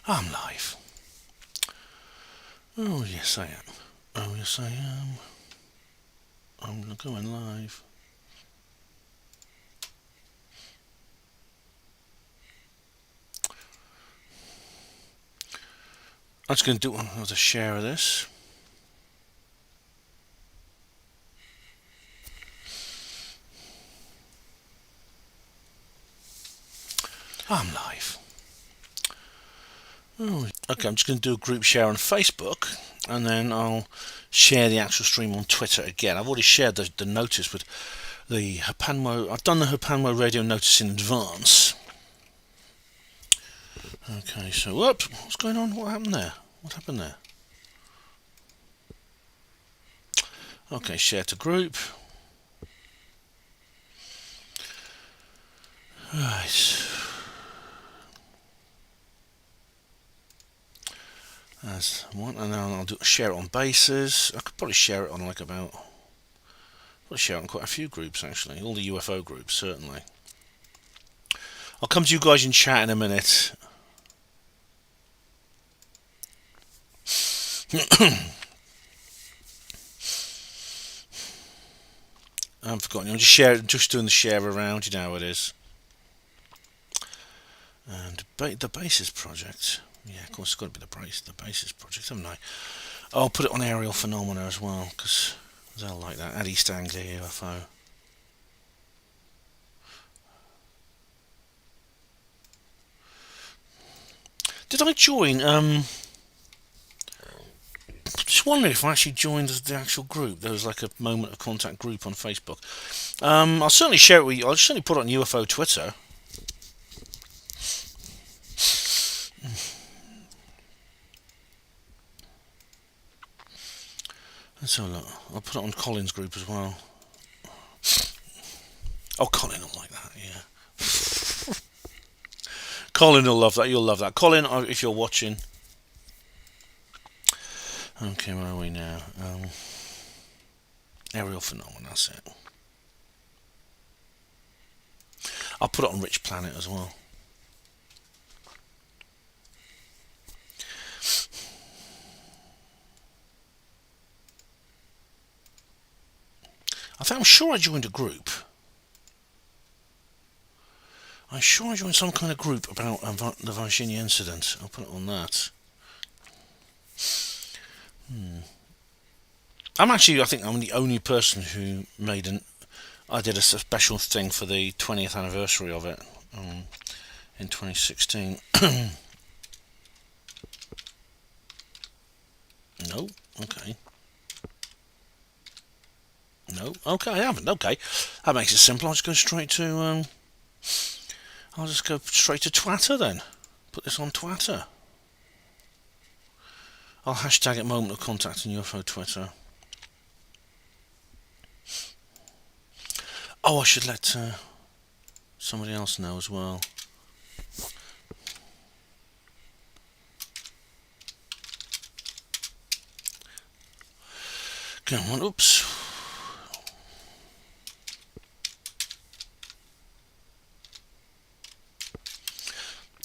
I'm live. Oh, yes, I am. Oh, yes, I am. I'm going live. I'm just going to do another share of this. I'm live. Oh, okay, I'm just going to do a group share on Facebook, and then I'll share the actual stream on Twitter again. I've already shared the notice with the Hapanmo. I've done the Hapanmo radio notice in advance. Okay, so whoops, what's going on? What happened there? What happened there? Okay, share to group. Right. That's one, and then I'll share it on bases. I could probably share it on probably share it on quite a few groups actually. All the UFO groups certainly. I'll come to you guys in chat in a minute. I've forgotten. I'm just doing the share around. You know how it is. And the bases project. Yeah, of course, it's got to be the basis project, haven't I? I'll put it on aerial phenomena as well, because they'll like that. At East Anglia UFO. Did I join? Just wondering if I actually joined the actual group. There was like a moment of contact group on Facebook. I'll certainly share it with you. I'll certainly put it on UFO Twitter. Let's have a look. I'll put it on Colin's group as well. Oh, Colin will like that, yeah. Colin will love that. You'll love that. Colin, if you're watching. Okay, where are we now? Aerial phenomena, that's it. I'll put it on Rich Planet as well. I'm sure I joined a group. I'm sure I joined some kind of group about the Varginha incident. I'll put it on that. I think I'm the only person who I did a special thing for the 20th anniversary of it in 2016. No, okay. No, okay, I haven't. Okay, that makes it simple. I'll just go straight to. I'll just go straight to Twitter then. Put this on Twitter. I'll hashtag it moment of contact in UFO Twitter. Oh, I should let somebody else know as well. Go on, oops.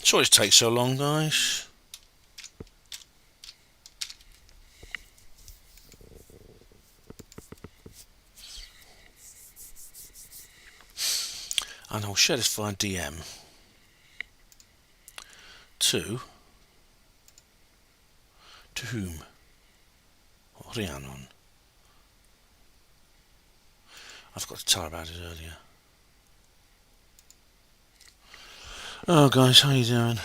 Sorry it takes so long, guys. And I'll share this via DM to whom? Rhiannon. I forgot to tell her about it earlier. Oh, guys, how you doing?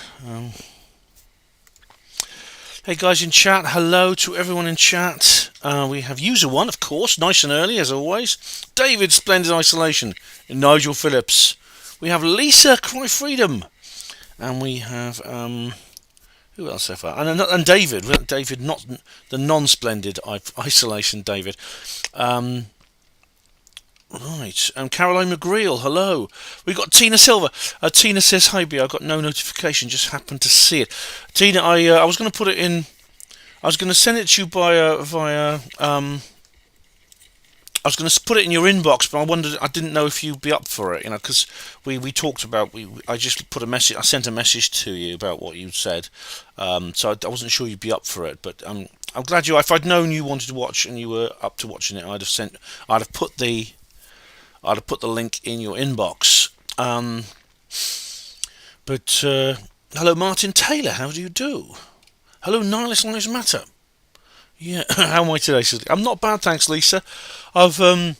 Hey, guys in chat. Hello to everyone in chat. We have user one, of course, nice and early as always. David, Splendid Isolation. Nigel Phillips. We have Lisa, Cry Freedom, and we have who else so far? And David. David, not the non-splendid Isolation. David. Right, Caroline McGreal, hello. We got Tina Silver. Tina says, "Hi, B. I got no notification, just happened to see it." Tina, I was going to put it in. I was going to send it to you via I was going to put it in your inbox, but I didn't know if you'd be up for it, because we talked about, I just put a message, I sent a message to you about what you said, so I wasn't sure you'd be up for it, but I'm glad if I'd known you wanted to watch and you were up to watching it, I'd have put the link in your inbox. But hello, Martin Taylor, how do you do? Hello, Nihilist Lives Matter. Yeah, how am I today? I'm not bad, thanks, Lisa. I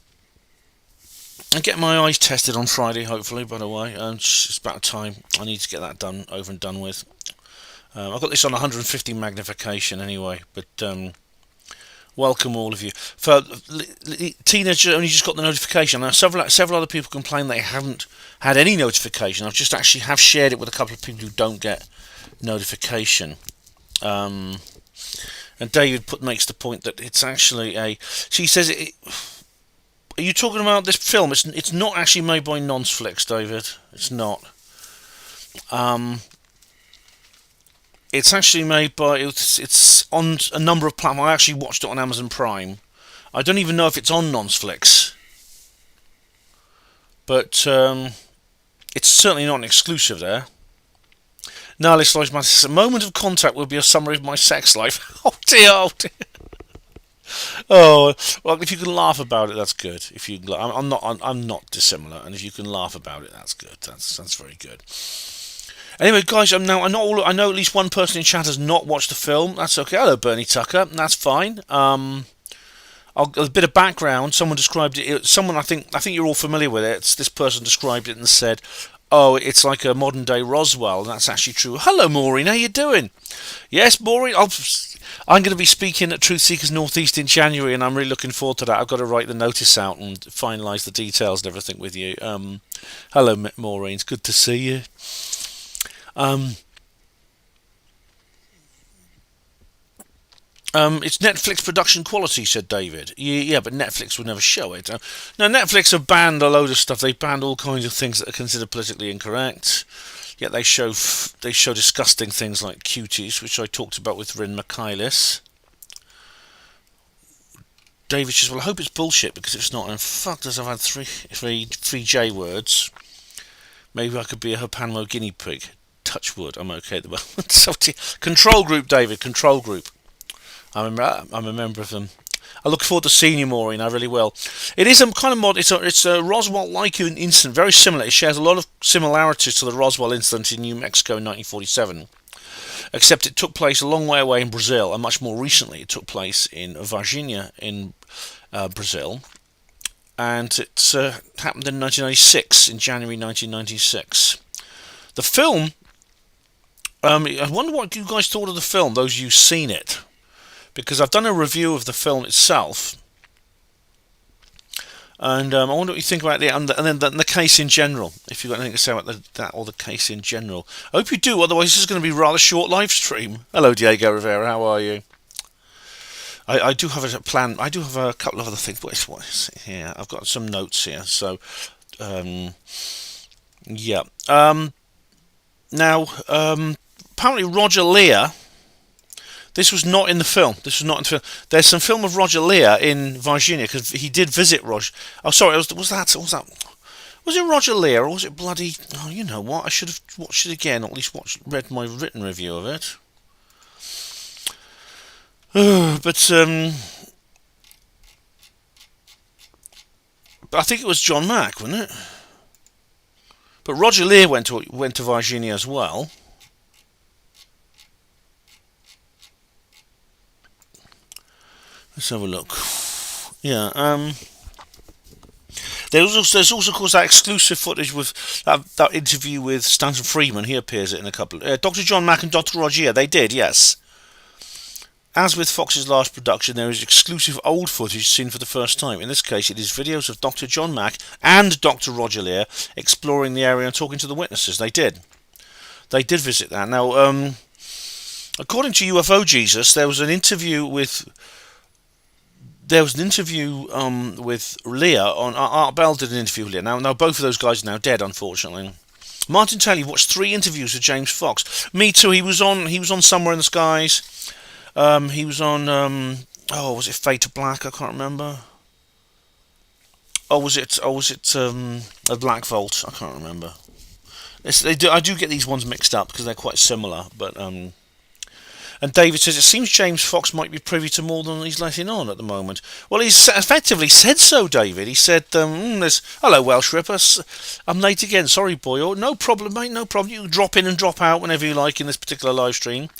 get my eyes tested on Friday, hopefully. By the way, it's about time. I need to get that done, over and done with. I've got this on 150 magnification anyway. But welcome all of you. For Tina's only just got the notification. Now several other people complain they haven't had any notification. I've just actually have shared it with a couple of people who don't get notification. And David makes the point that it's actually she says are you talking about this film? It's not actually made by Nonsflix, David. It's not. It's actually made by it's on a number of platforms. I actually watched it on Amazon Prime. I don't even know if it's on Nonsflix, but it's certainly not an exclusive there. No, this life matters. A moment of contact will be a summary of my sex life. Oh dear, oh dear. Oh well, if you can laugh about it, that's good. If you, I'm not dissimilar, and if you can laugh about it, that's good. That's very good. Anyway, guys, I know at least one person in chat has not watched the film. That's okay. Hello, Bernie Tucker. That's fine. A bit of background. Someone described it. I think you're all familiar with it. This person described it and said, "Oh, it's like a modern day Roswell," and that's actually true. Hello, Maureen. How you doing? Yes, Maureen. I'm going to be speaking at Truth Seekers Northeast in January, and I'm really looking forward to that. I've got to write the notice out and finalise the details and everything with you. Hello, Maureen. It's good to see you. It's Netflix production quality, said David. Yeah, but Netflix would never show it. Now, Netflix have banned a load of stuff. They banned all kinds of things that are considered politically incorrect. Yet they show disgusting things like Cuties, which I talked about with Rin Michaelis. David says, "Well, I hope it's bullshit, because if it's not, and fuck does I've had three J words. Maybe I could be a Hapanmo guinea pig. Touch wood. I'm okay at the moment." Control group, David. Control group. I'm a member of them. I look forward to seeing you, Maureen. I really will. It is a kind of mod. It's a Roswell-like incident, very similar. It shares a lot of similarities to the Roswell incident in New Mexico in 1947, except it took place a long way away in Brazil, and much more recently it took place in Varginha in Brazil, and it happened in 1996, in January 1996. The film. I wonder what you guys thought of the film. Those of you who've seen it. Because I've done a review of the film itself, and I wonder what you think about it, and then the case in general. If you've got anything to say about that or the case in general, I hope you do. Otherwise, this is going to be a rather short live stream. Hello, Diego Rivera. How are you? I do have a plan. I do have a couple of other things. What is it here? I've got some notes here. So, yeah. Now, apparently, Roger Lear. This was not in the film. There's some film of Roger Lear in Varginha, because he did visit Roger. Oh, sorry. Was it Roger Lear, or was it bloody? Oh, you know what? I should have watched it again, or at least read my written review of it. But I think it was John Mack, wasn't it? But Roger Lear went to Varginha as well. Let's have a look. Yeah. There's also, of course, that exclusive footage with that interview with Stanton Friedman. He appears in a couple. Dr. John Mack and Dr. Roger. They did, yes. As with Fox's last production, there is exclusive old footage seen for the first time. In this case, it is videos of Dr. John Mack and Dr. Roger Lear exploring the area and talking to the witnesses. They did visit that. Now, according to UFO Jesus, there was an interview with Lear on Art Bell did an interview with Lear. Now both of those guys are now dead, unfortunately. Martin Taylor watched 3 interviews with James Fox. Me too. He was on Somewhere in the Skies. He was on was it Fade to Black? I can't remember. was it a Black Vault? I can't remember. I do get these ones mixed up because they're quite similar. But and David says it seems James Fox might be privy to more than he's letting on at the moment. Well, he's effectively said so, David. He said, "There's hello Welsh Ripper. I'm late again. Sorry, boy. Oh, no problem, mate. No problem. You can drop in and drop out whenever you like in this particular live stream."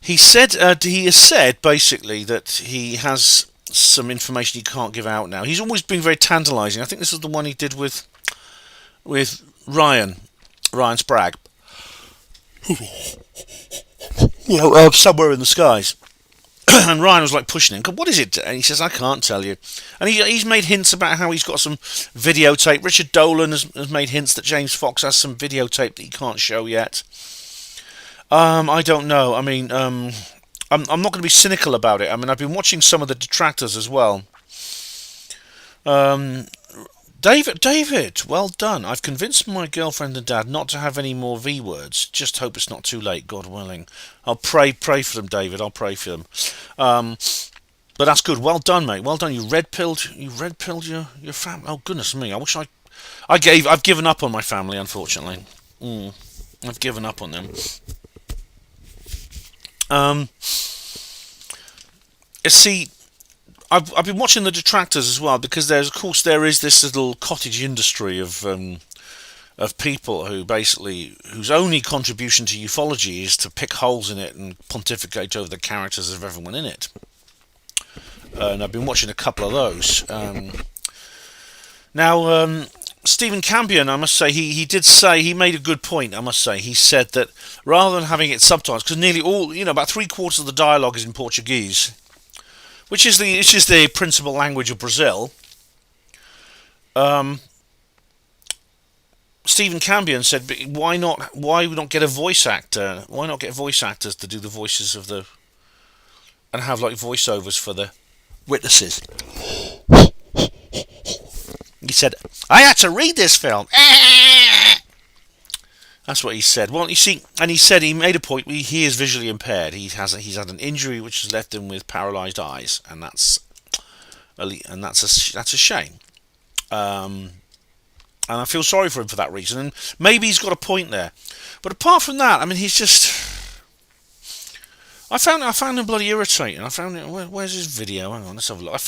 He has said basically that he has some information he can't give out now. He's always been very tantalising. I think this is the one he did with Ryan Sprague. Somewhere in the skies. And Ryan was like pushing him. What is it? And he says, I can't tell you. And he's made hints about how he's got some videotape. Richard Dolan has made hints that James Fox has some videotape that he can't show yet. I don't know. I mean, I'm not going to be cynical about it. I mean, I've been watching some of the detractors as well. David, well done. I've convinced my girlfriend and dad not to have any more V words. Just hope it's not too late, God willing. I'll pray for them, David. I'll pray for them. But that's good. Well done, mate. Well done. You red pilled your family. Oh goodness me. I wish I've given up on my family, unfortunately. I've given up on them. See, I've been watching the detractors as well because there is this little cottage industry of people whose only contribution to ufology is to pick holes in it and pontificate over the characters of everyone in it. And I've been watching a couple of those. Now, Stephen Campion, I must say, he made a good point. I must say, he said that rather than having it subtitles, because nearly all, about 3/4 of the dialogue is in Portuguese. Which is the principal language of Brazil. Stephen Campion said, "Why not get a voice actor? Why not get voice actors to do the voices of and have like voiceovers for the witnesses?" He said, "I had to read this film." That's what he said. Well, you see, and he said he made a point. He is visually impaired. He's had an injury which has left him with paralysed eyes, and that's a shame. And I feel sorry for him for that reason. And maybe he's got a point there. But apart from that, I mean, he's just. I found him bloody irritating. I found it. Where's his video? Hang on, let's have a look.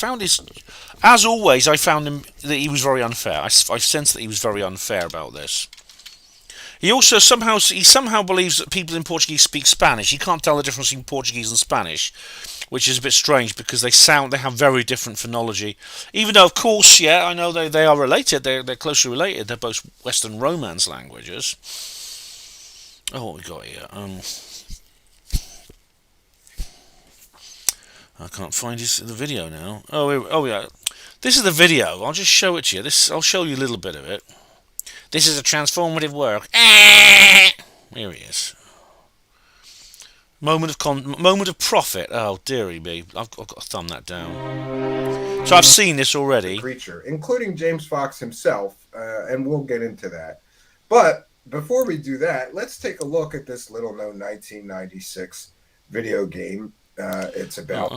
As always, I found him that he was very unfair. I sensed that he was very unfair about this. He also somehow believes that people in Portuguese speak Spanish. He can't tell the difference between Portuguese and Spanish, which is a bit strange because they have very different phonology. Even though, of course, yeah, I know they are related. They're closely related. They're both Western Romance languages. Oh, what we got here? I can't find the video now. Oh yeah, this is the video. I'll just show it to you. I'll show you a little bit of it. This is a transformative work. Here he is. Moment of profit. Oh, dearie me. I've got to thumb that down. So I've seen this already. Creature, including James Fox himself, and we'll get into that. But before we do that, let's take a look at this little-known 1996 video game. It's about...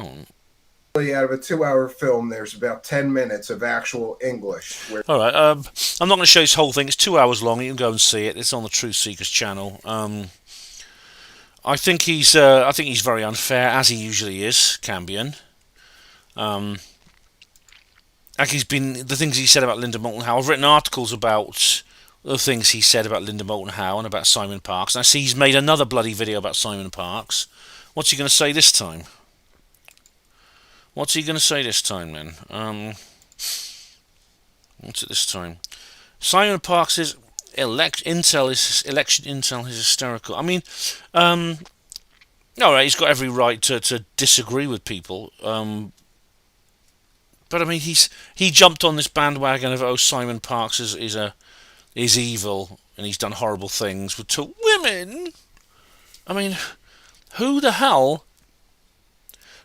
Out of a 2-hour film, there's about 10 minutes of actual English. All right, I'm not going to show this whole thing. It's 2 hours long. You can go and see it. It's on the Truth Seekers channel. I think he's very unfair, as he usually is, Cambion. Like the things he said about Linda Moulton Howe. I've written articles about the things he said about Linda Moulton Howe and about Simon Parkes. And I see he's made another bloody video about Simon Parkes. What's he going to say this time? What's he going to say this time, then? What's it this time? Simon Parkes' election intel is hysterical. I mean, all right, he's got every right to disagree with people. But I mean, he jumped on this bandwagon of Simon Parkes is evil and he's done horrible things with two women. I mean, who the hell?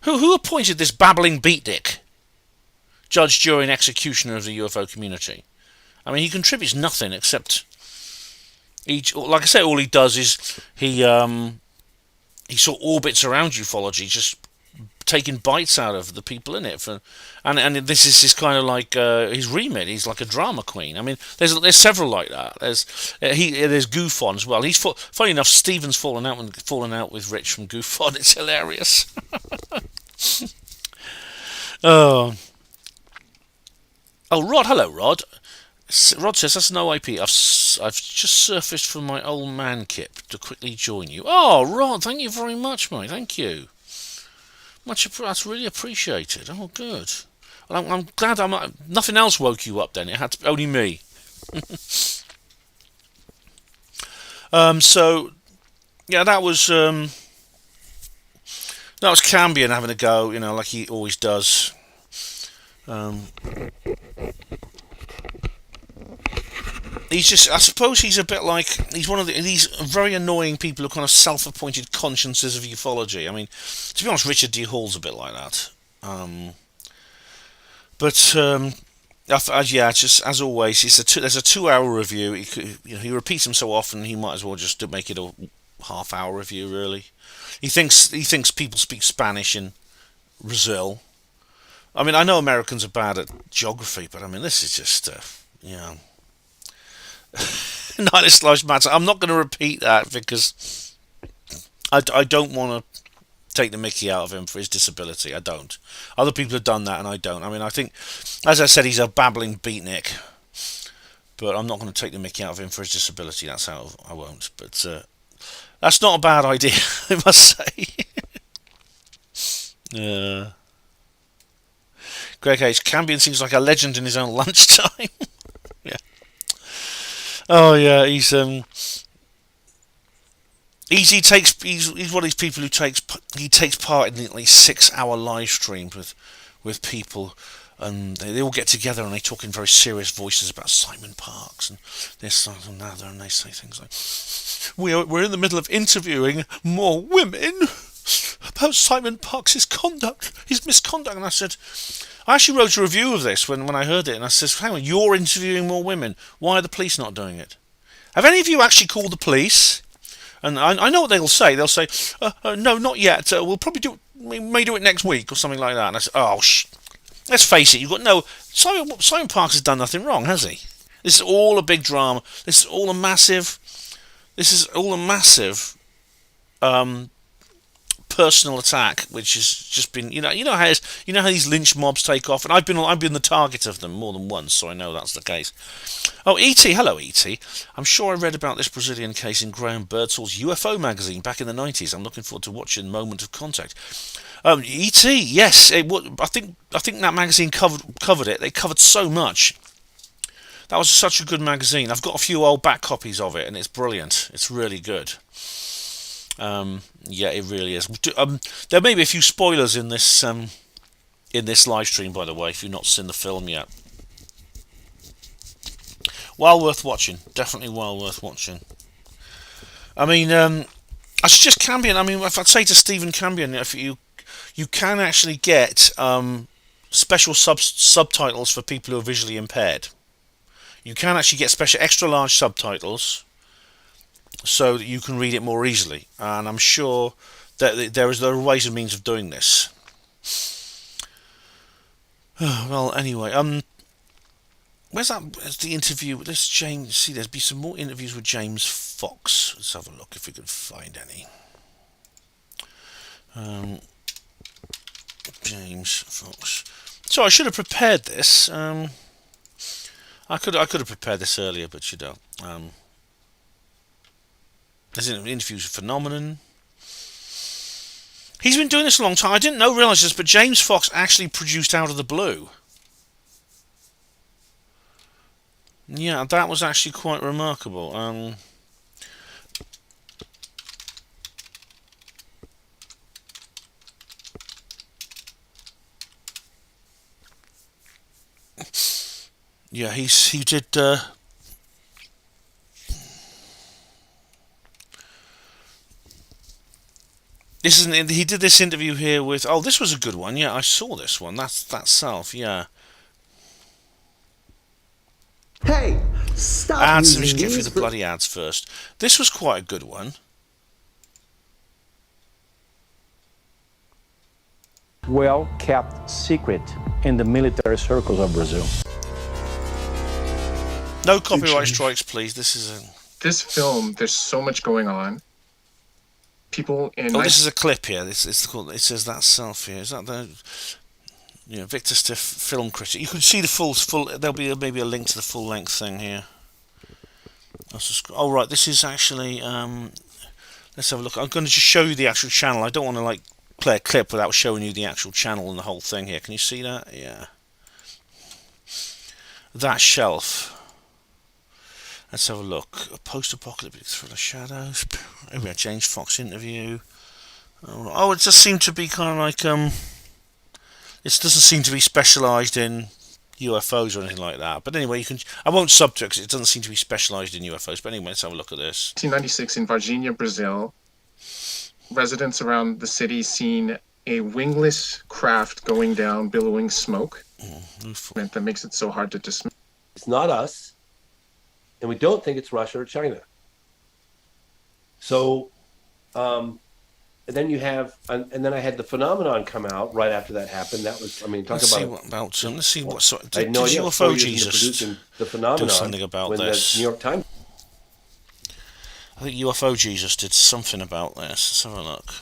Who appointed this babbling beatnik? Judge, jury, and executioner of the UFO community. I mean, he contributes nothing except like I say, all he does is he sort of orbits around ufology, just taking bites out of the people in it. And this is his kind of like his remit. He's like a drama queen. I mean, there's several like that. There's Goof On as well. Funny enough, Stephen's fallen out with Rich from Goof On. It's hilarious. Oh, Rod. Hello, Rod. Rod says that's no IP. I've just surfaced from my old man kip to quickly join you. Oh, Rod, thank you very much, mate. Thank you. That's really appreciated. Oh, good. Well, I'm glad nothing else woke you up then. It had to, only me. So yeah, that was Cambion having a go, like he always does. I suppose he's a bit like, he's one of these very annoying people who are kind of self-appointed consciences of ufology. I mean, to be honest, Richard D. Hall's a bit like that. Yeah, just as always, there's a 2-hour review. He repeats him so often, he might as well just make it a half-hour review. Really, he thinks people speak Spanish in Brazil. I mean, I know Americans are bad at geography, but I mean, this is just Nihilist lives matter. I'm not going to repeat that because I don't want to take the mickey out of him for his disability. I don't. Other people have done that and I don't. I mean, I think, as I said, he's a babbling beatnik, but I'm not going to take the mickey out of him for his disability. That's how I won't. But that's not a bad idea, I must say. Greg H. Cambion seems like a legend in his own lunchtime. Yeah. Oh yeah, he's one of these people who takes part in at least 6-hour live streams with people, and they all get together and they talk in very serious voices about Simon Parkes and this and another, and they say things like, "We're in the middle of interviewing more women about Simon Parkes' his misconduct," and I said, I actually wrote a review of this when I heard it, and I said, hang on, you're interviewing more women. Why are the police not doing it? Have any of you actually called the police? And I know what they'll say. They'll say, no, not yet. We'll probably we may do it next week or something like that. And I said, let's face it, Simon Parkes has done nothing wrong, has he? This is all a big drama. This is all a massive personal attack, which has just been, you know how these lynch mobs take off, and I've been the target of them more than once, so I know that's the case. Oh, E.T., hello E.T. I'm sure I read about this Brazilian case in Graham Birdsall's UFO magazine back in the 90s. I'm looking forward to watching Moment of Contact. E.T., yes, I think that magazine covered it. They covered so much. That was such a good magazine. I've got a few old back copies of it, and it's brilliant. It's really good. Yeah, it really is. There may be a few spoilers in this live stream, by the way, if you've not seen the film yet. Well worth watching. Definitely well worth watching. I mean, I suggest Cambion. I mean, if I'd say to Stephen Cambion, if you can actually get special subtitles for people who are visually impaired. You can actually get special extra large subtitles so that you can read it more easily, and I'm sure that there are ways and means of doing this. Well, anyway, where's the interview with this James? See, there's be some more interviews with James Fox. Let's have a look if we can find any. James Fox. So I should have prepared this. I could have prepared this earlier, but you don't. There's an interview with Phenomenon. He's been doing this a long time. I didn't realise this, but James Fox actually produced Out of the Blue. Yeah, that was actually quite remarkable. Yeah, he did. He did this interview here with. Oh, this was a good one. Yeah, I saw this one. That's Self. Yeah. Hey, stop ads. using We should get through these the bloody ads first. This was quite a good one. well-kept secret in the military circles of Brazil. No copyright strikes, please. This film, there's so much going on. People in... this is a clip here. It says that selfie. Is that the... Victor Stiff film critic. You can see the full. There'll be maybe a link to the full-length thing here. Oh, right. This is actually... let's have a look. I'm going to just show you the actual channel. I don't want to, play a clip without showing you the actual channel and the whole thing here. Can you see that? Yeah. That shelf. Let's have a look. A post-apocalyptic thriller shadows. Here we have James Fox interview. Oh, it just seemed to be kind of like it doesn't seem to be specialised in UFOs or anything like that. But anyway, I won't sub to it because it doesn't seem to be specialised in UFOs. But anyway, let's have a look at this. 1996 in Varginha, Brazil. Residents around the city seen a wingless craft going down, billowing smoke. That makes it so hard to dismiss. It's not us, and we don't think it's Russia or China. So, and then you have, and then I had the phenomenon come out right after that happened. That was, Let's see what sort. I had no idea. UFO Jesus the phenomenon do something about when this? The New York Times. I think UFO Jesus did something about this. Let's have a look.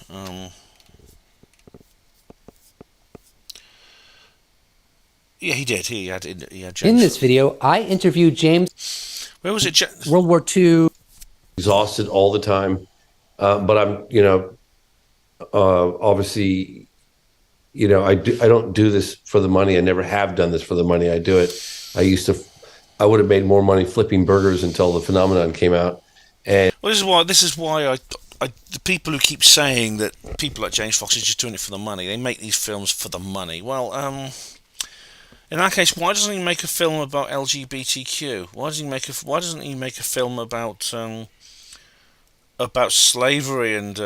Yeah, he did. He had James. In this video, I interviewed James. Where was it? World War II. Exhausted all the time, but I'm, obviously, I don't do this for the money. I never have done this for the money. I do it. I would have made more money flipping burgers until the phenomenon came out. And this is why the people who keep saying that people like James Fox is just doing it for the money. They make these films for the money. Well, in that case, why doesn't he make a film about LGBTQ? Why doesn't he make a film about slavery and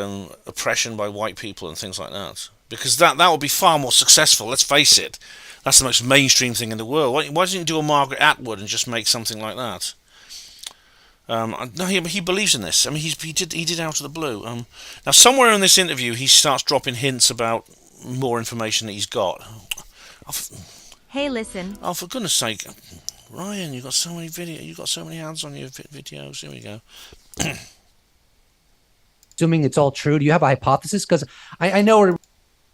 oppression by white people and things like that? Because that would be far more successful. Let's face it, that's the most mainstream thing in the world. Why doesn't he do a Margaret Atwood and just make something like that? No, he believes in this. He did Out of the Blue. Now, somewhere in this interview, he starts dropping hints about more information that he's got. Hey, listen. Oh, for goodness sake, Ryan, you got so many ads on your videos. Here we go. Assuming it's all true, do you have a hypothesis? Because I know where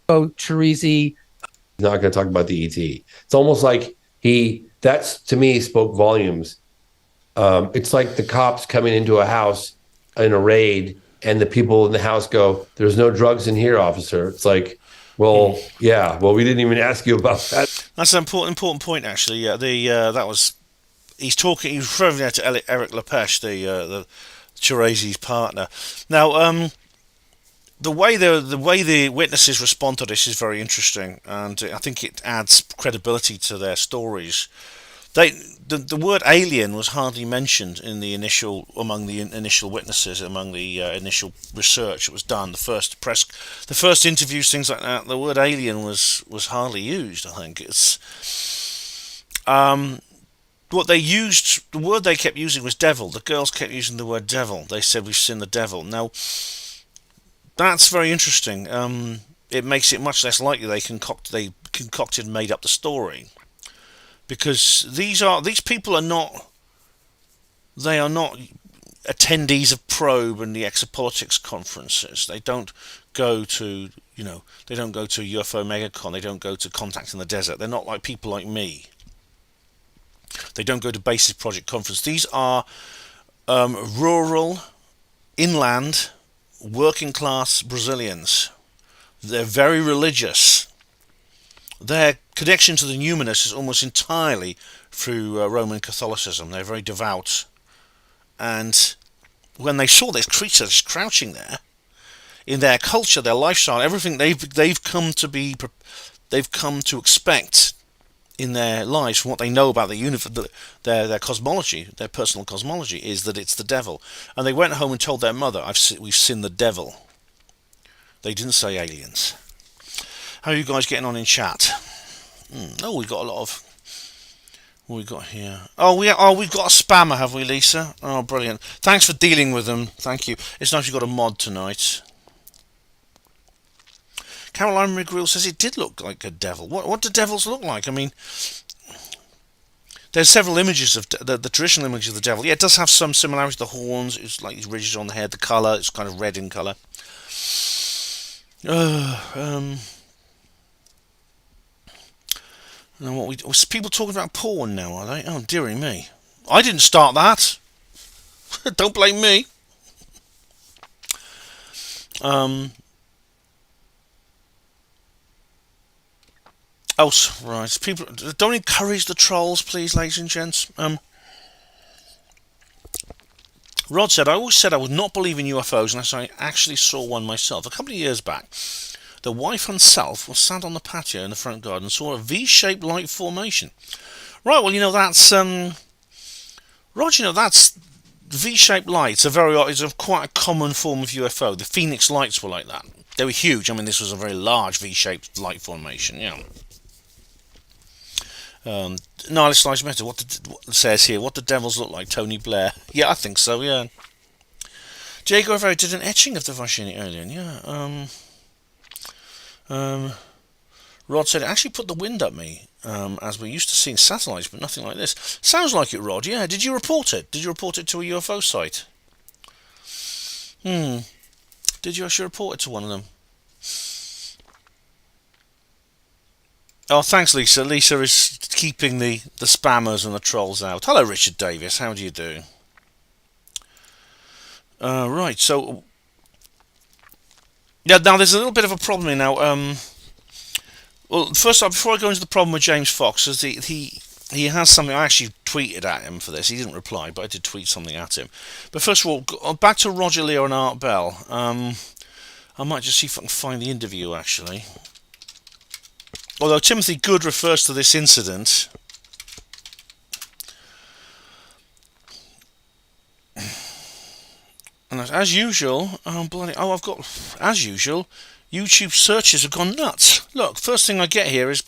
Chirizi. He's not going to talk about the ET. It's almost like that's to me spoke volumes. It's like the cops coming into a house in a raid, and the people in the house go, "There's no drugs in here, officer." It's like, well, yeah, well, we didn't even ask you about that. That's an important point, actually. Yeah, he's referring there to Eric Lepeche, the Chirizi's partner. Now, the way the witnesses respond to this is very interesting, and I think it adds credibility to their stories. The word alien was hardly mentioned among the initial witnesses, among the initial research that was done. The first interviews, things like that. The word alien was hardly used. I think it's what they used. The word they kept using was devil. The girls kept using the word devil. They said we've seen the devil. Now that's very interesting. It makes it much less likely they concocted and made up the story. Because these people are not attendees of Probe and the Exopolitics conferences. They don't go to UFO Megacon. They don't go to Contact in the Desert. They're not like people like me. They don't go to Basis Project conference. These are rural, inland, working class Brazilians. They're very religious. Their connection to the numinous is almost entirely through Roman Catholicism. They're very devout, and when they saw this creature just crouching there, in their culture, their lifestyle, everything they've come to expect in their lives from what they know about the universe, their cosmology, their personal cosmology, is that it's the devil. And they went home and told their mother, "We've seen the devil." They didn't say aliens. How are you guys getting on in chat? Oh, we've got a lot of... What we got here? We've got a spammer, have we, Lisa? Oh, brilliant. Thanks for dealing with them. Thank you. It's nice you've got a mod tonight. Caroline McGrill says it did look like a devil. What do devils look like? I mean, there's several images of the traditional image of the devil. Yeah, it does have some similarity. The horns, it's like these ridges on the head. The colour, it's kind of red in colour. People talking about porn now, are they? Oh, dearie me. I didn't start that. Don't blame me. Oh, right. People, don't encourage the trolls, please, ladies and gents. Rod said, I always said I would not believe in UFOs unless I actually saw one myself. A couple of years back, the wife and self was sat on the patio in the front garden and saw a V-shaped light formation. Right, well, that's... Rod, that's... V-shaped lights are quite a common form of UFO. The Phoenix lights were like that. They were huge. I mean, this was a very large V-shaped light formation, yeah. Nihilist Slice Matter, what says here, what the devils look like, Tony Blair. Yeah, I think so, yeah. Diego Rivera did an etching of the Varginha alien, yeah. Rod said, it actually put the wind up me, as we're used to seeing satellites, but nothing like this. Sounds like it, Rod, yeah. Did you report it? Did you report it to a UFO site? Did you actually report it to one of them? Oh, thanks, Lisa. Lisa is keeping the spammers and the trolls out. Hello, Richard Davis. How do you do? Right, so... Yeah, now there's a little bit of a problem here now. Well, first off, before I go into the problem with James Fox, is he has something... I actually tweeted at him for this. He didn't reply, but I did tweet something at him. But first of all, back to Roger Leo and Art Bell. I might just see if I can find the interview, actually. Although Timothy Good refers to this incident, and as usual, as usual, YouTube searches have gone nuts. Look, first thing I get here is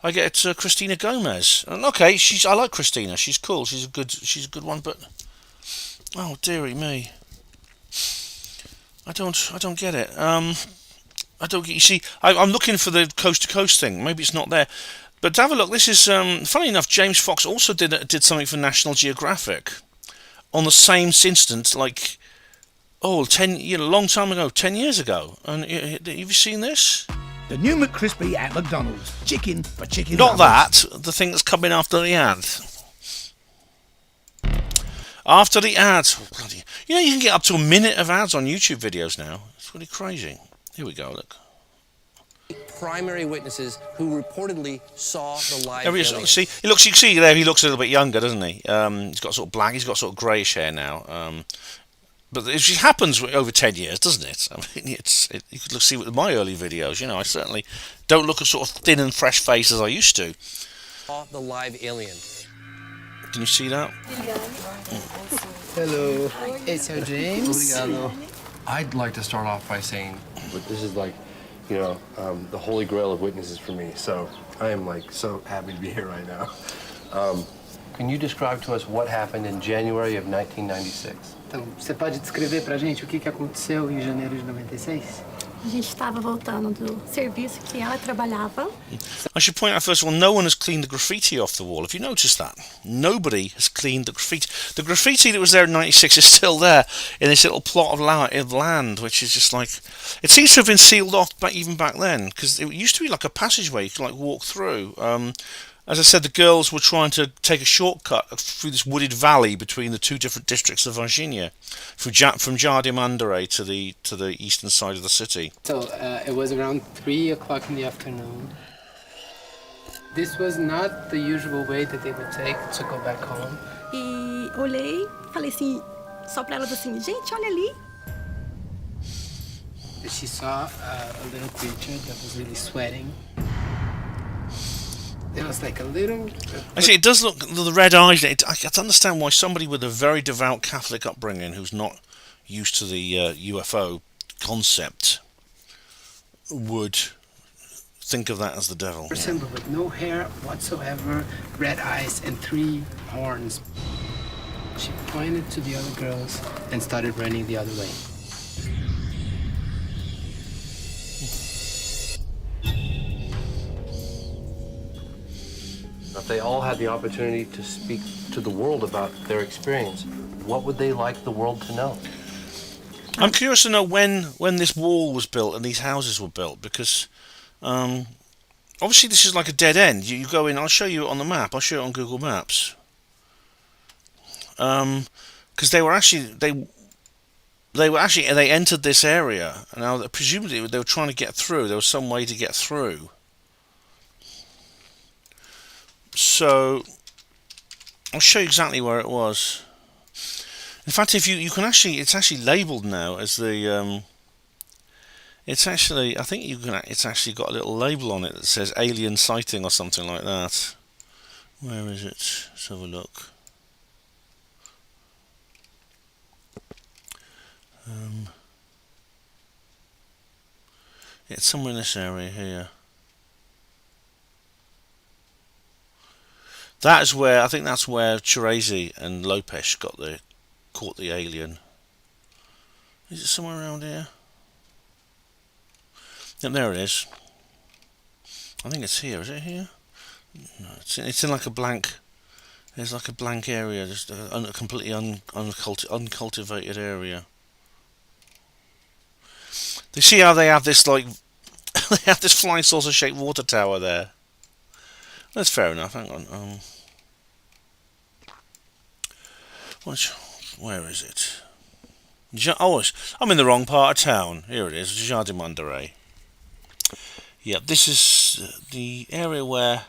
I get Christina Gomez, and okay, I like Christina. She's cool. She's a good one, but oh dearie me, I don't get it. I don't get. You see, I'm looking for the coast to coast thing. Maybe it's not there. But have a look. This is funny enough. James Fox also did something for National Geographic on the same instant, like a long time ago, 10 years ago. And have you seen this? The new McCrispy at McDonald's. Chicken for chicken. Not that. The thing that's coming after the ad. After the ads. Oh, bloody. You can get up to a minute of ads on YouTube videos now. It's really crazy. Here we go, look. Primary witnesses who reportedly saw the live alien. You can see there, he looks a little bit younger, doesn't he? He's got sort of greyish hair now. But it happens over 10 years, doesn't it? I mean, you could see with my early videos, I certainly don't look as sort of thin and fresh face as I used to. Saw the live alien. Can you see that? Hello. It's James. Obrigado. I'd like to start off by saying, but this is like, the holy grail of witnesses for me. So I am so happy to be here right now. Can you describe to us what happened in January of 1996? Então, você pode descrever pra gente o que aconteceu em janeiro de 96? A gente estava voltando do serviço que ela trabalhava. I should point out first of all, no one has cleaned the graffiti off the wall. Have you noticed that? Nobody has cleaned the graffiti. The graffiti that was there in '96 is still there in this little plot of land, which is just like... It seems to have been sealed off even back then, because it used to be like a passageway you could walk through. As I said, the girls were trying to take a shortcut through this wooded valley between the two different districts of Varginha, from Jardim Andere to the eastern side of the city. So it was around 3 o'clock in the afternoon. This was not the usual way that they would take to go back home. E olhei, falei assim, só pra ela assim, gente, olha ali. She saw a little creature that was really sweating. It was like a little... Actually, it does look... The red eyes... I can understand why somebody with a very devout Catholic upbringing who's not used to the UFO concept would think of that as the devil. Person with no hair whatsoever, red eyes, and 3 horns. She pointed to the other girls and started running the other way. if they all had the opportunity to speak to the world about their experience, what would they like the world to know? I'm curious to know when this wall was built and these houses were built, because obviously this is like a dead end. You go in. I'll show you it on the map. I'll show it on Google Maps. Because they entered this area, and now presumably they were trying to get through. There was some way to get through. So I'll show you exactly where it was. In fact, if you can actually, it's actually labelled now as the. It's actually, I think you can. It's actually got a little label on it that says alien sighting or something like that. Where is it? Let's have a look. It's somewhere in this area here. That is where, I think that's where Chirezi and Lopez caught the alien. Is it somewhere around here? Yep, there it is. I think it's here. Is it here? No, it's in like a blank. There's like a blank area, just a completely uncultivated area. You see how they have this like they have this flying saucer shaped water tower there. That's fair enough. Hang on. Where is it? Oh, I'm in the wrong part of town. Here it is, Jardin Monterey. Yeah, this is the area where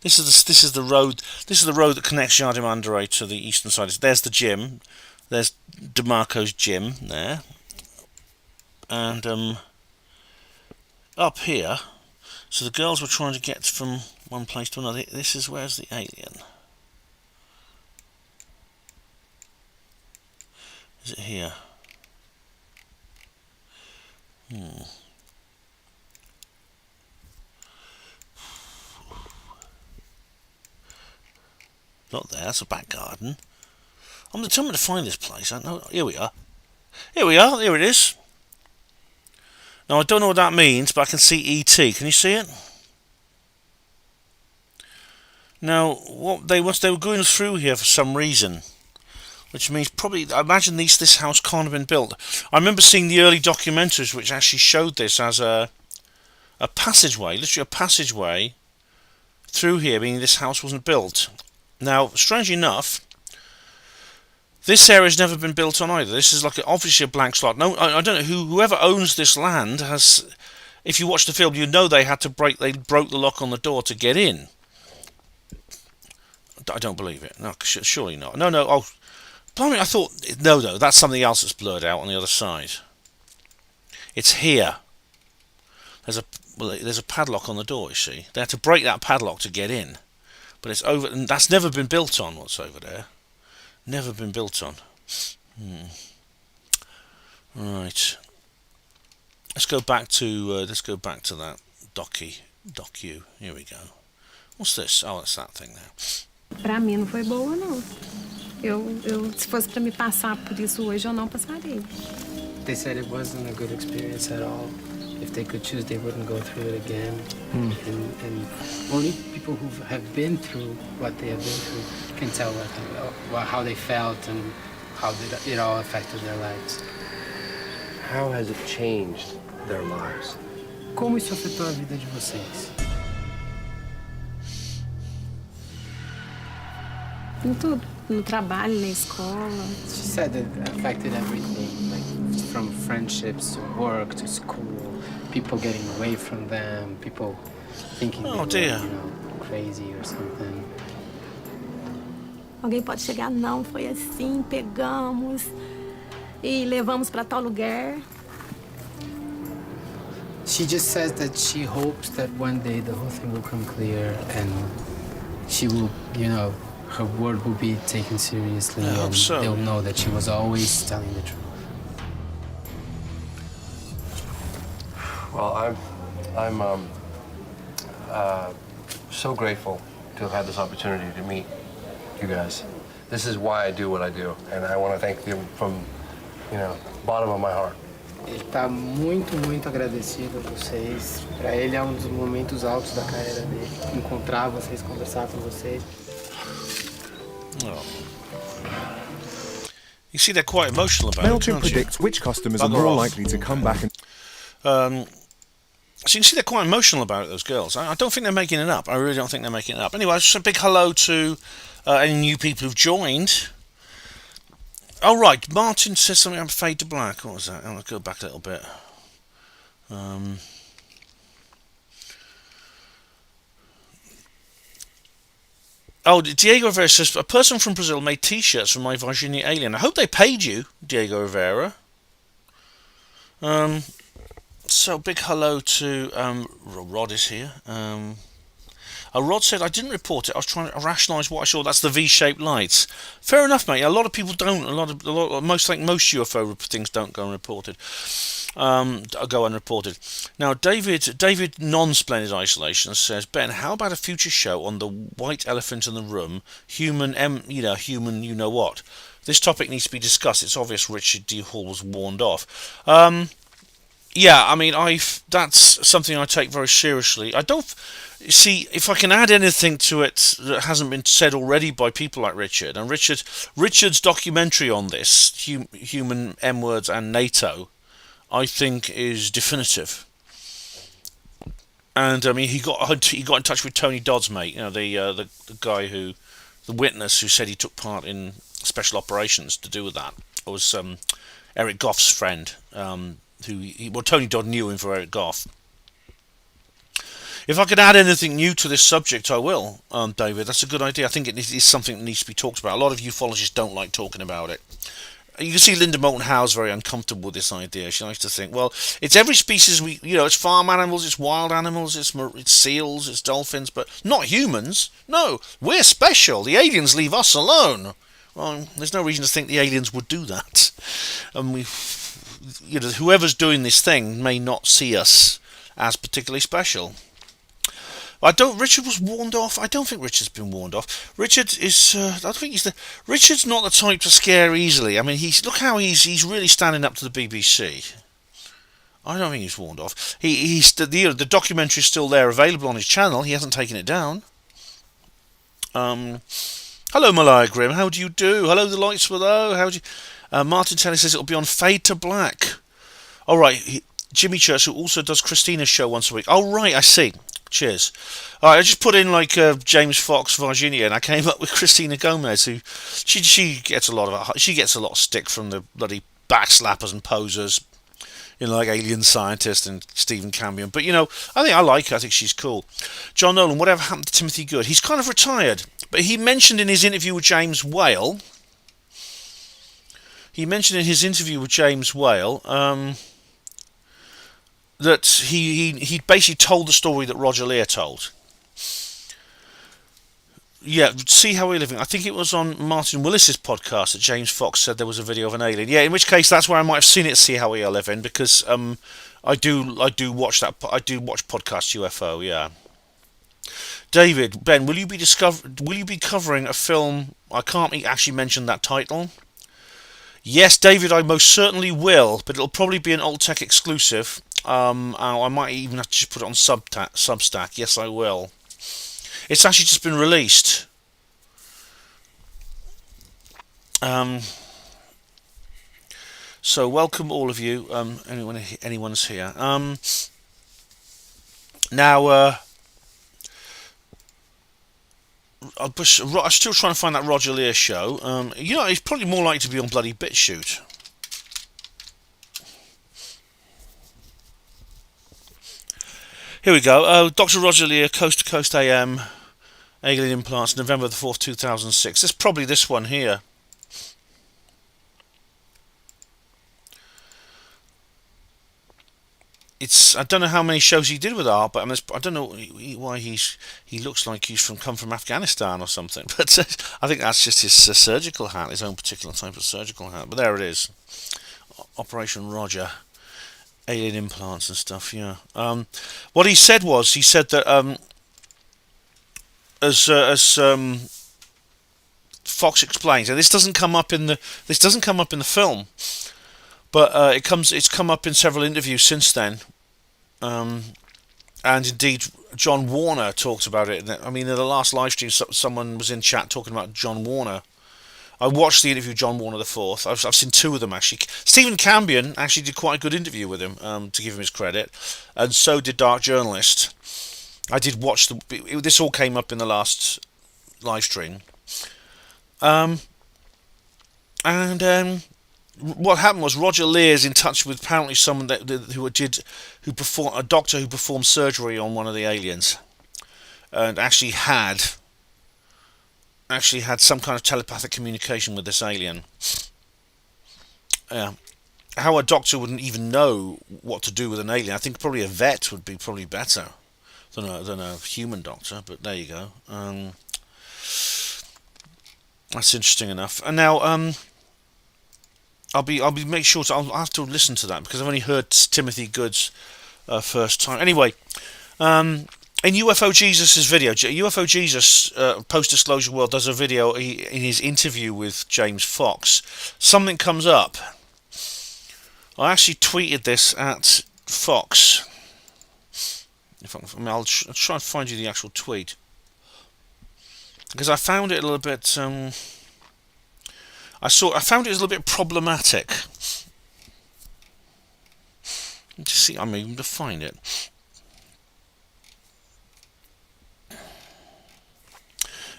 this is the road. This is the road that connects Jardin Monterey to the eastern side. There's the gym. There's DeMarco's gym there, and up here. So the girls were trying to get from one place to another. This is where's the alien? Is it here? Not there. That's a back garden. I'm determined to find this place. I know. Here we are. Here we are. Here it is. Now I don't know what that means, but I can see ET. Can you see it? Now, what they were going through here for some reason, which means probably I imagine this house can't have been built. I remember seeing the early documentaries which actually showed this as a passageway, literally a passageway through here, meaning this house wasn't built. Now, strangely enough, this area's never been built on either. This is like obviously a blank slot. No, I don't know whoever owns this land has. If you watch the film, you know they had to break. They broke the lock on the door to get in. I don't believe it. No, surely not. No. Oh, blimey! I thought no. That's something else that's blurred out on the other side. It's here. There's a padlock on the door. You see, they had to break that padlock to get in. But it's over, and that's never been built on. What's over there? Never been built on. Right. Let's go back to that docu. Here we go. What's this? Oh, it's that thing there. Pra mim não foi boa não. Eu se fosse pra me passar por isso hoje eu não passaria. They said it wasn't a good experience at all. If they could choose, they wouldn't go through it again. And only people who have been through what they have been through can tell how they felt and how it all affected their lives. How has it changed their lives? Como isso afetou a vida de vocês? Em tudo, no trabalho, na escola. She said it affected everything, like from friendships to work to school, people getting away from them, people thinking they were, crazy or something. Alguém pode chegar, não, foi assim, pegamos e levamos para tal lugar. She just says that she hopes that one day the whole thing will come clear and she will, her word will be taken seriously and they'll know that she was always telling the truth. Well, I'm so grateful to have had this opportunity to meet you guys. This is why I do what I do, and I want to thank you from, bottom of my heart. Ele tá muito agradecido a vocês. Para ele é um dos momentos altos da carreira dele. Encontrar vocês, conversar com vocês. Oh. You see, they're quite emotional about it, MailChimp can't you? predicts which customers are Bugger more off. likely to come back and. So you can see they're quite emotional about it, those girls. I don't think they're making it up. I really don't think they're making it up. Anyway, just a big hello to any new people who've joined. Oh, right. Martin says something about Fade to Black. What was that? I'll go back a little bit. Oh, Diego Rivera says, a person from Brazil made T-shirts for my Varginha alien. I hope they paid you, Diego Rivera. So, big hello to Rod is here. Rod said, I didn't report it. I was trying to rationalise what I saw. That's the V-shaped lights. Fair enough, mate. A lot of people don't. Most UFO things don't go unreported. Go unreported. Now, David non-splendid isolation says, Ben, how about a future show on the white elephant in the room, human, you know what? This topic needs to be discussed. It's obvious Richard D. Hall was warned off. Yeah, I mean, that's something I take very seriously. I don't see if I can add anything to it that hasn't been said already by people like Richard. And Richard's documentary on this, Human M Words and NATO, I think is definitive. And I mean, he got in touch with Tony Dodd's mate, the guy the witness who said he took part in special operations to do with that. It was Eric Goff's friend. Tony Dodd knew him for Eric Goff. If I could add anything new to this subject, I will, David. That's a good idea. I think it is something that needs to be talked about. A lot of ufologists don't like talking about it. You can see Linda Moulton Howe's very uncomfortable with this idea. She likes to think, well, it's every species it's farm animals, it's wild animals, it's seals, it's dolphins, but not humans. No, we're special. The aliens leave us alone. Well, there's no reason to think the aliens would do that. And whoever's doing this thing may not see us as particularly special. Richard was warned off. I don't think Richard's been warned off. Richard is. I don't think Richard's not the type to scare easily. I mean, look how he's really standing up to the BBC. I don't think he's warned off. The documentary is still there, available on his channel. He hasn't taken it down. Hello, Malaya Grimm. How do you do? Hello, the lights below. How do you? Martin Telly says it'll be on Fade to Black. All right. Jimmy Church, who also does Christina's show once a week. Oh, right, I see. Cheers. All right, I just put in James Fox, Varginha, and I came up with Christina Gomez, who she gets a lot of stick from the bloody backslappers and posers, like Alien Scientist and Stephen Cambion. But I think I like her. I think she's cool. John Nolan, whatever happened to Timothy Good? He's kind of retired, but he mentioned in his interview with James Whale. That he basically told the story that Roger Lear told. Yeah, see how we're living. I think it was on Martin Willis's podcast that James Fox said there was a video of an alien. Yeah, in which case that's where I might have seen it. See how we are living, because I do watch that. I do watch podcast UFO. Yeah. David, Ben, will you be covering a film? I can't actually mention that title. Yes, David, I most certainly will, but it'll probably be an Old Tech exclusive. I might even have to just put it on Substack. Yes, I will. It's actually just been released. So welcome all of you. Anyone's here. Now, I'm still trying to find that Roger Lear show. He's probably more likely to be on bloody BitChute. Here we go. Dr. Roger Lear, Coast to Coast AM, Alien Implants, November the 4th, 2006. It's probably this one here. I don't know how many shows he did with Art, but I don't know why he looks like he's come from Afghanistan or something. But I think that's just his surgical hat, his own particular type of surgical hat. But there it is, Operation Roger, alien implants and stuff. Yeah. What he said that as Fox explains, and this doesn't come up in the film. But it's come up in several interviews since then, and indeed John Warner talked about it. I mean, in the last live stream, someone was in chat talking about John Warner. I watched the interview with John Warner the Fourth. I've seen two of them actually. Stephen Cambion actually did quite a good interview with him, to give him his credit, and so did Dark Journalist. I did watch this all came up in the last live stream, and what happened was Roger Lear's in touch with apparently someone a doctor who performed surgery on one of the aliens, and actually had some kind of telepathic communication with this alien. How a doctor wouldn't even know what to do with an alien. I think probably a vet would be probably better than a human doctor. But there you go. That's interesting enough. And now I'll make sure I'll have to listen to that because I've only heard Timothy Good's first time. Anyway, in UFO Jesus' video, UFO Jesus Post Disclosure World does a video in his interview with James Fox. Something comes up. I actually tweeted this at Fox. I'll try and find you the actual tweet because I found it a little bit. I found it a little bit problematic. Let's see, I'm able to find it.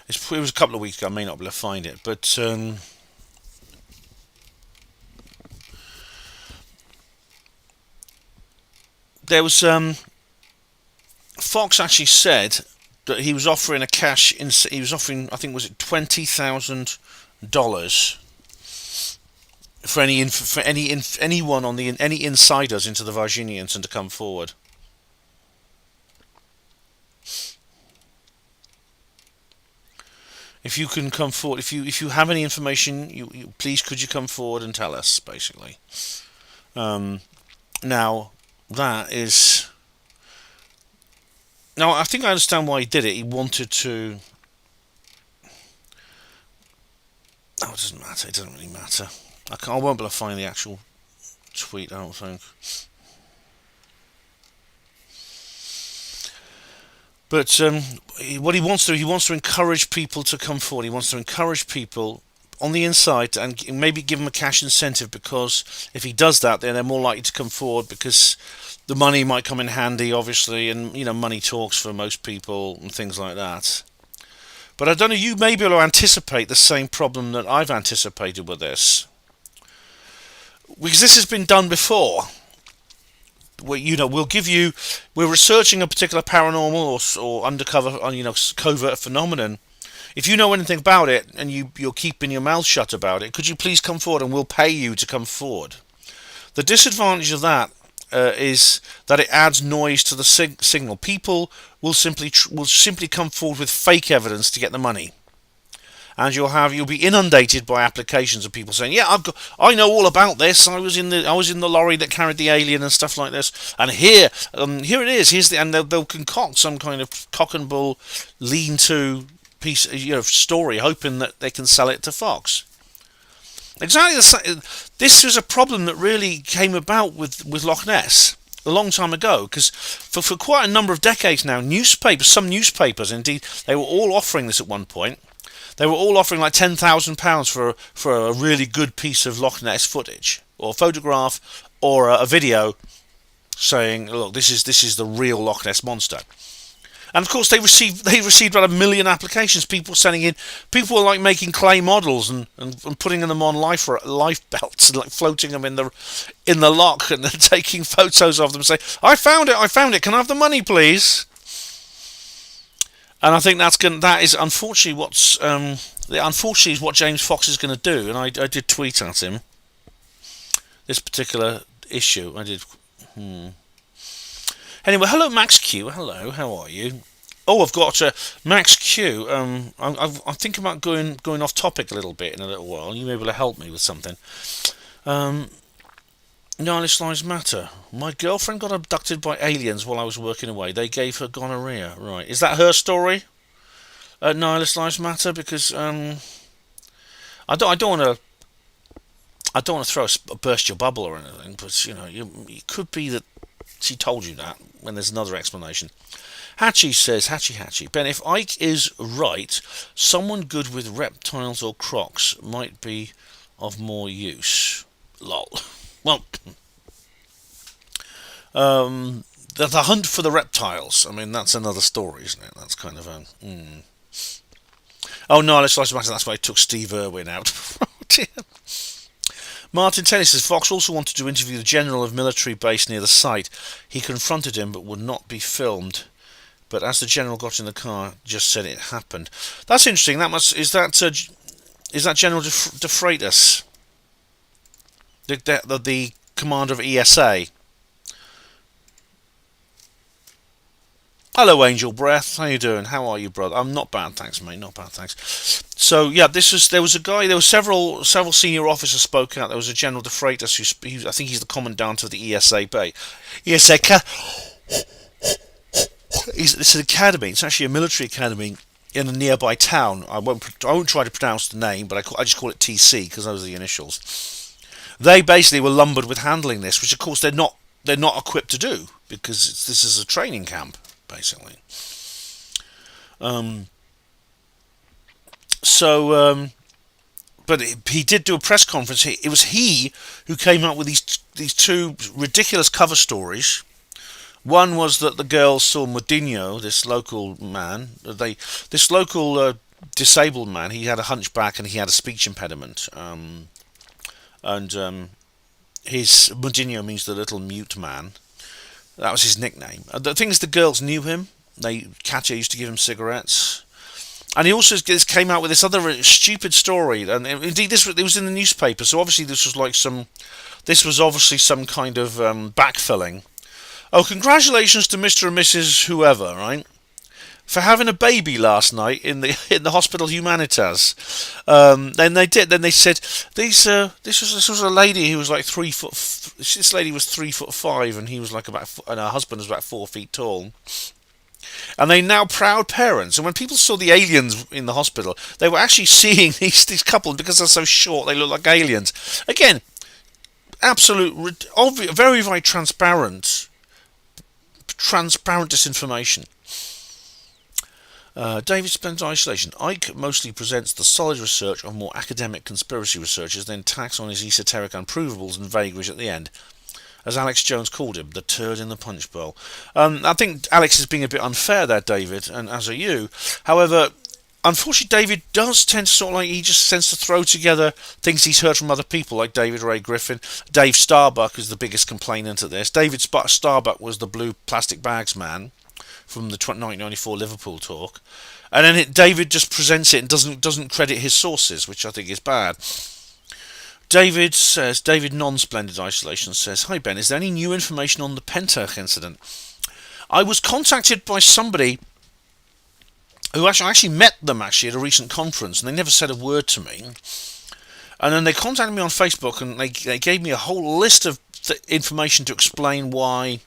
It was a couple of weeks ago. I may not be able to find it, but there was Fox actually said that he was offering I think was it $20,000 for anyone on any insiders into the Varginhians and to come forward. If you can come forward, if you have any information, you please could you come forward and tell us, basically. Now that is. Now I think I understand why he did it. He wanted to. Oh, it doesn't matter. It doesn't really matter. I won't be able to find the actual tweet, I don't think. But what he wants to encourage people to come forward. He wants to encourage people on the inside and maybe give them a cash incentive, because if he does that, then they're more likely to come forward because the money might come in handy, obviously, and money talks for most people and things like that. But I don't know, you may be able to anticipate the same problem that I've anticipated with this. Because this has been done before. We're researching a particular paranormal or undercover, covert phenomenon. If you know anything about it and you're keeping your mouth shut about it, could you please come forward and we'll pay you to come forward? The disadvantage of that is that it adds noise to the signal. People will simply come forward with fake evidence to get the money, and you'll be inundated by applications of people saying, "Yeah, I know all about this. I was in the lorry that carried the alien and stuff like this. And here it is. And they'll concoct some kind of cock and bull, lean-to piece, story, hoping that they can sell it to Fox." Exactly the same. This was a problem that really came about with Loch Ness a long time ago, because for quite a number of decades now, some newspapers, indeed, they were all offering this at one point. They were all offering like £10,000 for a really good piece of Loch Ness footage, or photograph, or a video, saying, "Look, this is the real Loch Ness monster." And of course, they received about 1 million applications. People sending in, people were like making clay models and putting them on life belts and like floating them in the loch and then taking photos of them, saying, I found it. Can I have the money, please?" And I think that is unfortunately what James Fox is going to do. And I did tweet at him this particular issue. I did. Anyway, hello Max Q. Hello, how are you? Oh, I've got Max Q. I'm thinking about going off topic a little bit in a little while. You may be able to help me with something. Nihilist Lives Matter. My girlfriend got abducted by aliens while I was working away. They gave her gonorrhea. Right, is that her story? Nihilist Lives Matter, because I don't want I don't want to burst your bubble or anything, but it could be that she told you that when there's another explanation. Hatchie says, Hatchie, Ben, if Ike is right, someone good with reptiles or crocs might be of more use. Lol. Well, the hunt for the reptiles. I mean, that's another story, isn't it? That's kind of a... Oh, no, let's imagine that's why I took Steve Irwin out. Oh, dear. Martin Tenney says, Fox also wanted to interview the general of military base near the site. He confronted him but would not be filmed. But as the general got in the car, just said it happened. That's interesting. Is that General De Freitas, the commander of ESA? Hello, Angel Breath. How you doing? How are you, brother? I'm not bad, thanks, mate. Not bad, thanks. So yeah, there was a guy. There were several senior officers spoke out. There was a General De Freitas, I think he's the commandant of the ESA base. It's an academy. It's actually a military academy in a nearby town. I won't try to pronounce the name, but I just call it TC because those are the initials. They basically were lumbered with handling this, which of course they're not equipped to do because this is a training camp basically. But he did do a press conference. It was he who came up with these two ridiculous cover stories. One was that the girls saw Moutinho, this local man. This local disabled man. He had a hunchback and he had a speech impediment. His Moutinho means the little mute man. That was his nickname. The thing is, the girls knew him. Katya used to give him cigarettes. And he also came out with this other stupid story. And indeed, it was in the newspaper. So obviously, this was obviously some kind of backfilling. Oh, congratulations to Mr. and Mrs. whoever, right, for having a baby last night in the Hospital Humanitas. Then they said this was a lady who was like 3 foot. This lady was 3'5", and he was like and her husband was about 4 feet tall. And they're now proud parents. And when people saw the aliens in the hospital, they were actually seeing these couples because they're so short. They look like aliens. Again, absolute, obvious, very, very transparent disinformation. David spends isolation. Ike mostly presents the solid research of more academic conspiracy researchers, then tacks on his esoteric unprovables and vagaries at the end. As Alex Jones called him, the turd in the punch bowl. I think Alex is being a bit unfair there, David, and as are you. However, unfortunately, David does tend to sort of he just tends to throw together things he's heard from other people, like David Ray Griffin. Dave Starbuck is the biggest complainant at this. David Starbuck was the blue plastic bags man from the 1994 Liverpool talk, and then David just presents it and doesn't credit his sources, which I think is bad. David Non-Splendid Isolation says, Hi Ben, is there any new information on the Pentarch incident? I was contacted by somebody who actually met them at a recent conference, and they never said a word to me. And then they contacted me on Facebook, and they gave me a whole list of information to explain why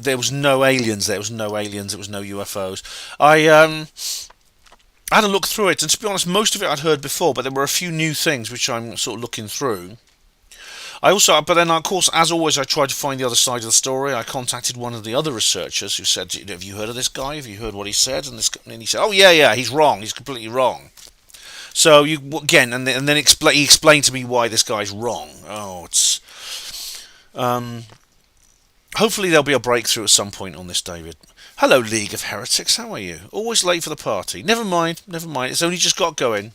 there was no aliens, there was no UFOs. I had a look through it, and to be honest, most of it I'd heard before, but there were a few new things which I'm sort of looking through. But then, of course, as always, I tried to find the other side of the story. I contacted one of the other researchers who said, have you heard of this guy? Have you heard what he said? And he said, oh, yeah, he's wrong. He's completely wrong. So, he explained to me why this guy's wrong. Hopefully there'll be a breakthrough at some point on this, David. Hello, League of Heretics. How are you? Always late for the party. Never mind. It's only just got going.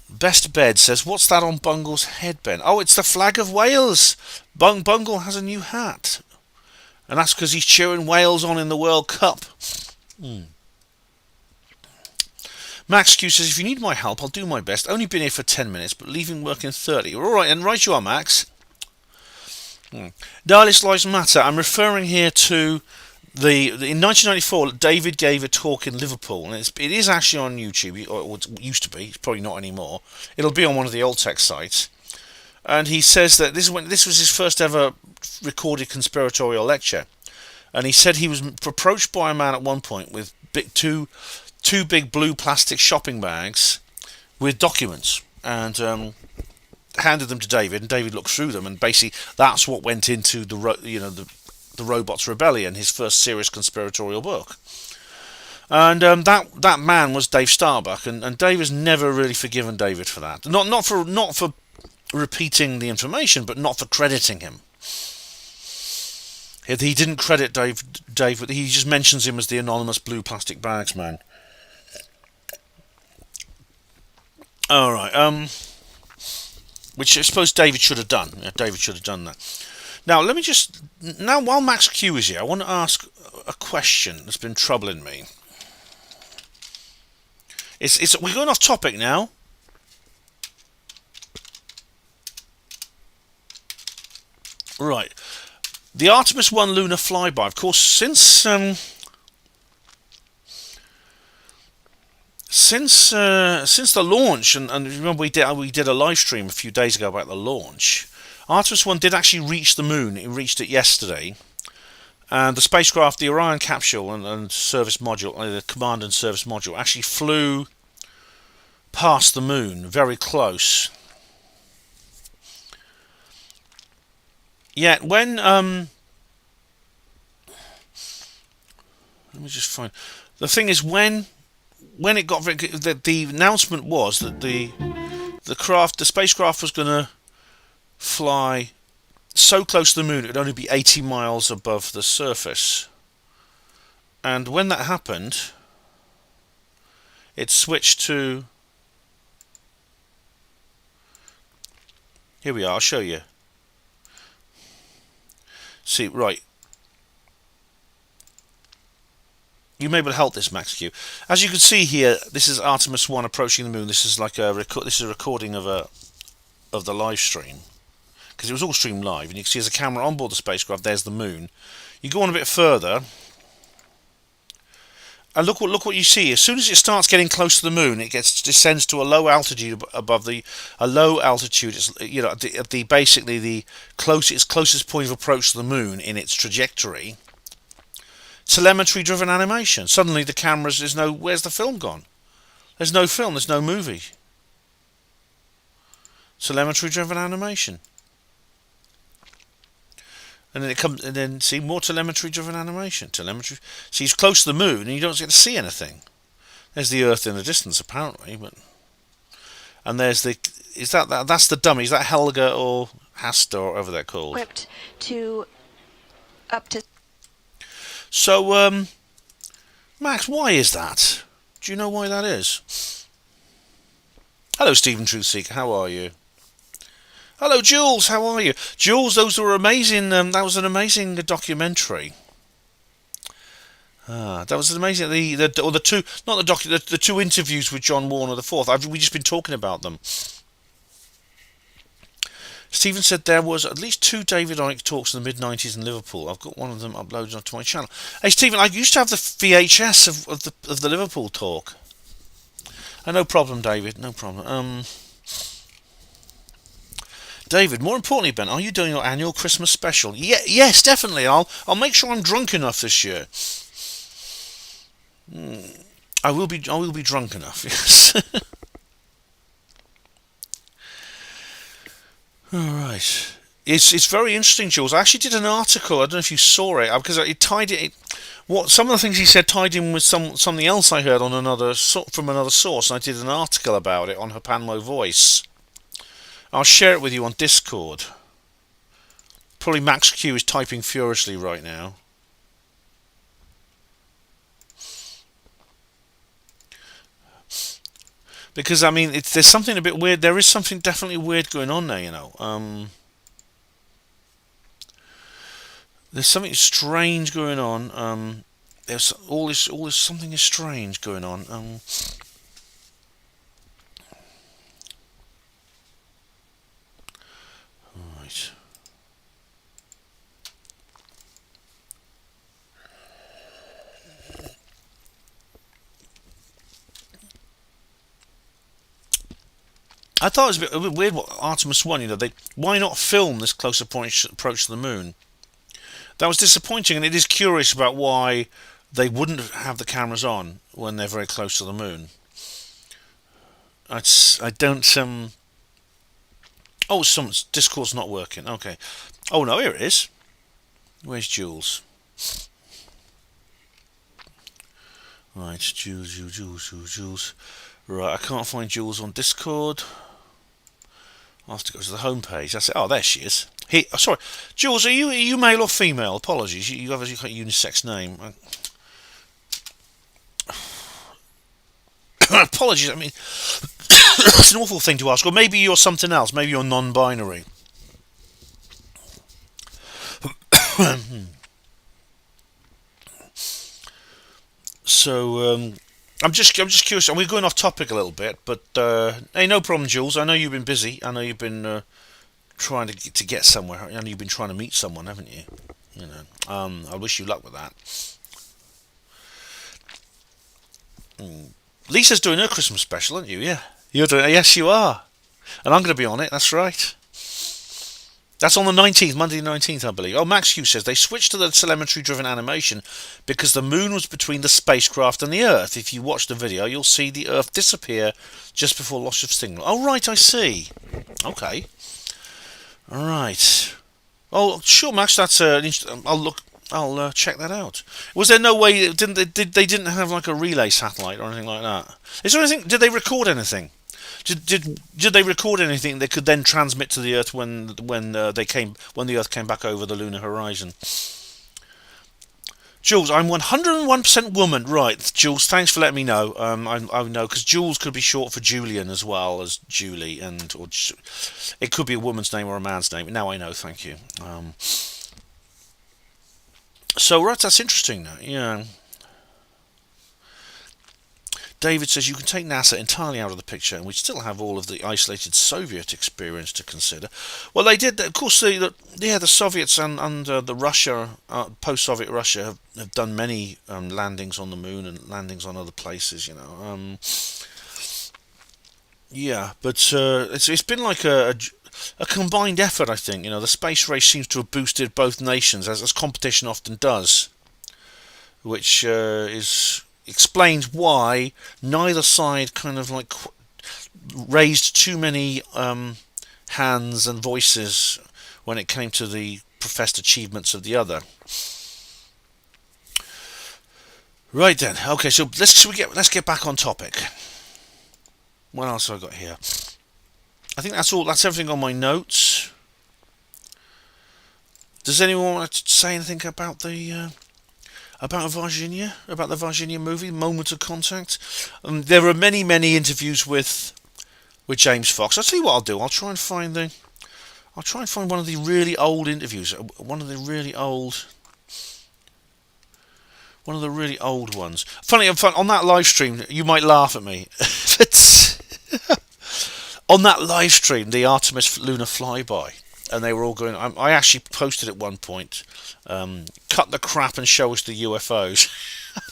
Best Bed says, what's that on Bungle's head, Ben? Oh, it's the flag of Wales. Bungle has a new hat. And that's because he's cheering Wales on in the World Cup. Max Q says, if you need my help, I'll do my best. Only been here for 10 minutes, but leaving work in 30. All right, and right you are, Max. Darlis Lives Matter. I'm referring here to in 1994, David gave a talk in Liverpool, and it is actually on YouTube, or it used to be. It's probably not anymore. It'll be on one of the old tech sites. And he says that this was his first ever recorded conspiratorial lecture. And he said he was approached by a man at one point with two big blue plastic shopping bags with documents. And handed them to David, and David looked through them, and basically that's what went into the Robots Rebellion, his first serious conspiratorial book. And that man was Dave Starbuck, and Dave has never really forgiven David for that. Not for repeating the information, but not for crediting him. He didn't credit Dave. He just mentions him as the anonymous blue plastic bags man. All right. Which I suppose David should have done. Yeah, David should have done that. Now, while Max Q is here, I want to ask a question that's been troubling me. We're going off topic now. Right. The Artemis 1 lunar flyby. Of course, since the launch, and remember we did a live stream a few days ago about the launch. Artemis 1 did actually reach the moon. It reached it yesterday. And the spacecraft, the Orion capsule and service module, the command and service module, actually flew past the moon, very close. Yet when let me just find the thing is when it got the announcement was that the spacecraft was going to fly so close to the moon it would only be 80 miles above the surface. And when that happened, it switched to... Here we are, I'll show you. See, right. You may be able to help this, Max Q. As you can see here, this is Artemis 1 approaching the moon. This is like this is a recording of the live stream, because it was all streamed live, and you can see there's a camera on board the spacecraft. There's the moon. You go on a bit further, and look what you see. As soon as it starts getting close to the moon, it descends to a low altitude above a low altitude. It's, at the basically the closest point of approach to the moon in its trajectory. Telemetry-driven animation. Suddenly the cameras, where's the film gone? There's no film. There's no movie. Telemetry-driven animation. And then it comes, and then see more telemetry-driven animation. Telemetry. See, he's close to the moon, and you don't get to see anything. There's the Earth in the distance, apparently, and there's that's the dummy. Is that Helga or Hasta or whatever they're called? Equipped to up to. So, Max, why is that? Do you know why that is? Hello, Stephen Truthseeker. How are you? Hello, Jules. How are you, Jules? Those were amazing. That was an amazing documentary. That was amazing. The two interviews with John Warner IV. We've just been talking about them. Stephen said there was at least 2 David Icke talks in the mid-90s in Liverpool. I've got one of them uploaded onto my channel. Hey, Stephen, I used to have the VHS of the Liverpool talk. No problem, David. No problem. David, more importantly, Ben, are you doing your annual Christmas special? Yes, definitely. I'll make sure I'm drunk enough this year. I will be drunk enough. Yes. All right. It's very interesting, Jules. I actually did an article. I don't know if you saw it because it tied it. Some of the things he said tied in with something else I heard on from another source. And I did an article about it on Hapanmo Voice. I'll share it with you on Discord. Probably Max Q is typing furiously right now. Because, I mean, there's something a bit weird. There is something definitely weird going on there, There's something strange going on. There's all this something is strange going on. Right. I thought it was a bit weird what Artemis 1, why not film this close approach to the moon? That was disappointing, and it is curious about why they wouldn't have the cameras on when they're very close to the moon. I Oh, Discord's not working. Okay. Oh no, here it is. Where's Jules? Right, Jules. Right, I can't find Jules on Discord. I'll have to go to the homepage. That's it. Oh, there she is. Sorry, Jules. Are you male or female? Apologies. You have a unisex name. Apologies. I mean, it's an awful thing to ask. Or maybe you're something else. Maybe you're non-binary. So I'm just curious. And we're going off topic a little bit, but hey, no problem, Jules. I know you've been busy. I know you've been trying to get somewhere. I know you've been trying to meet someone, haven't you? You know. I wish you luck with that. Lisa's doing her Christmas special, aren't you? Yeah, you're doing. Yes, you are. And I'm going to be on it. That's right. That's on the 19th, Monday the 19th, I believe. Oh, Max Hughes says they switched to the telemetry-driven animation because the moon was between the spacecraft and the Earth. If you watch the video, you'll see the Earth disappear just before loss of signal. Oh, right, I see. Okay. All right. Oh, sure, Max. That's I'll check that out. Was there no way? They didn't have like a relay satellite or anything like that? Is there anything? Did they record anything? Did they record anything that could then transmit to the Earth when the Earth came back over the lunar horizon? Jules, I'm 101% woman. Right, Jules, thanks for letting me know. I know because Jules could be short for Julian as well as Julie, or it could be a woman's name or a man's name. Now I know. Thank you. So right, that's interesting. Yeah. David says you can take NASA entirely out of the picture and we still have all of the isolated Soviet experience to consider. Well, they did. Of course, the Soviets and the Russia, post-Soviet Russia, have done many landings on the moon and landings on other places, you know. Yeah, but it's been like a combined effort, I think. You know, the space race seems to have boosted both nations, as competition often does, which explains why neither side kind of like raised too many hands and voices when it came to the professed achievements of the other. Right then, okay, so let's get back on topic. What else have I got here? I think that's all. That's everything on my notes. Does anyone want to say anything about Varginha, about the Varginha movie, Moment of Contact? There are many interviews with James Fox. I'll tell you what I'll do. I'll try and find one of the really old interviews, one of the really old ones. Funny on that live stream, you might laugh at me. On that live stream, the Artemis lunar flyby. And they were all going. I actually posted at one point, cut the crap and show us the UFOs.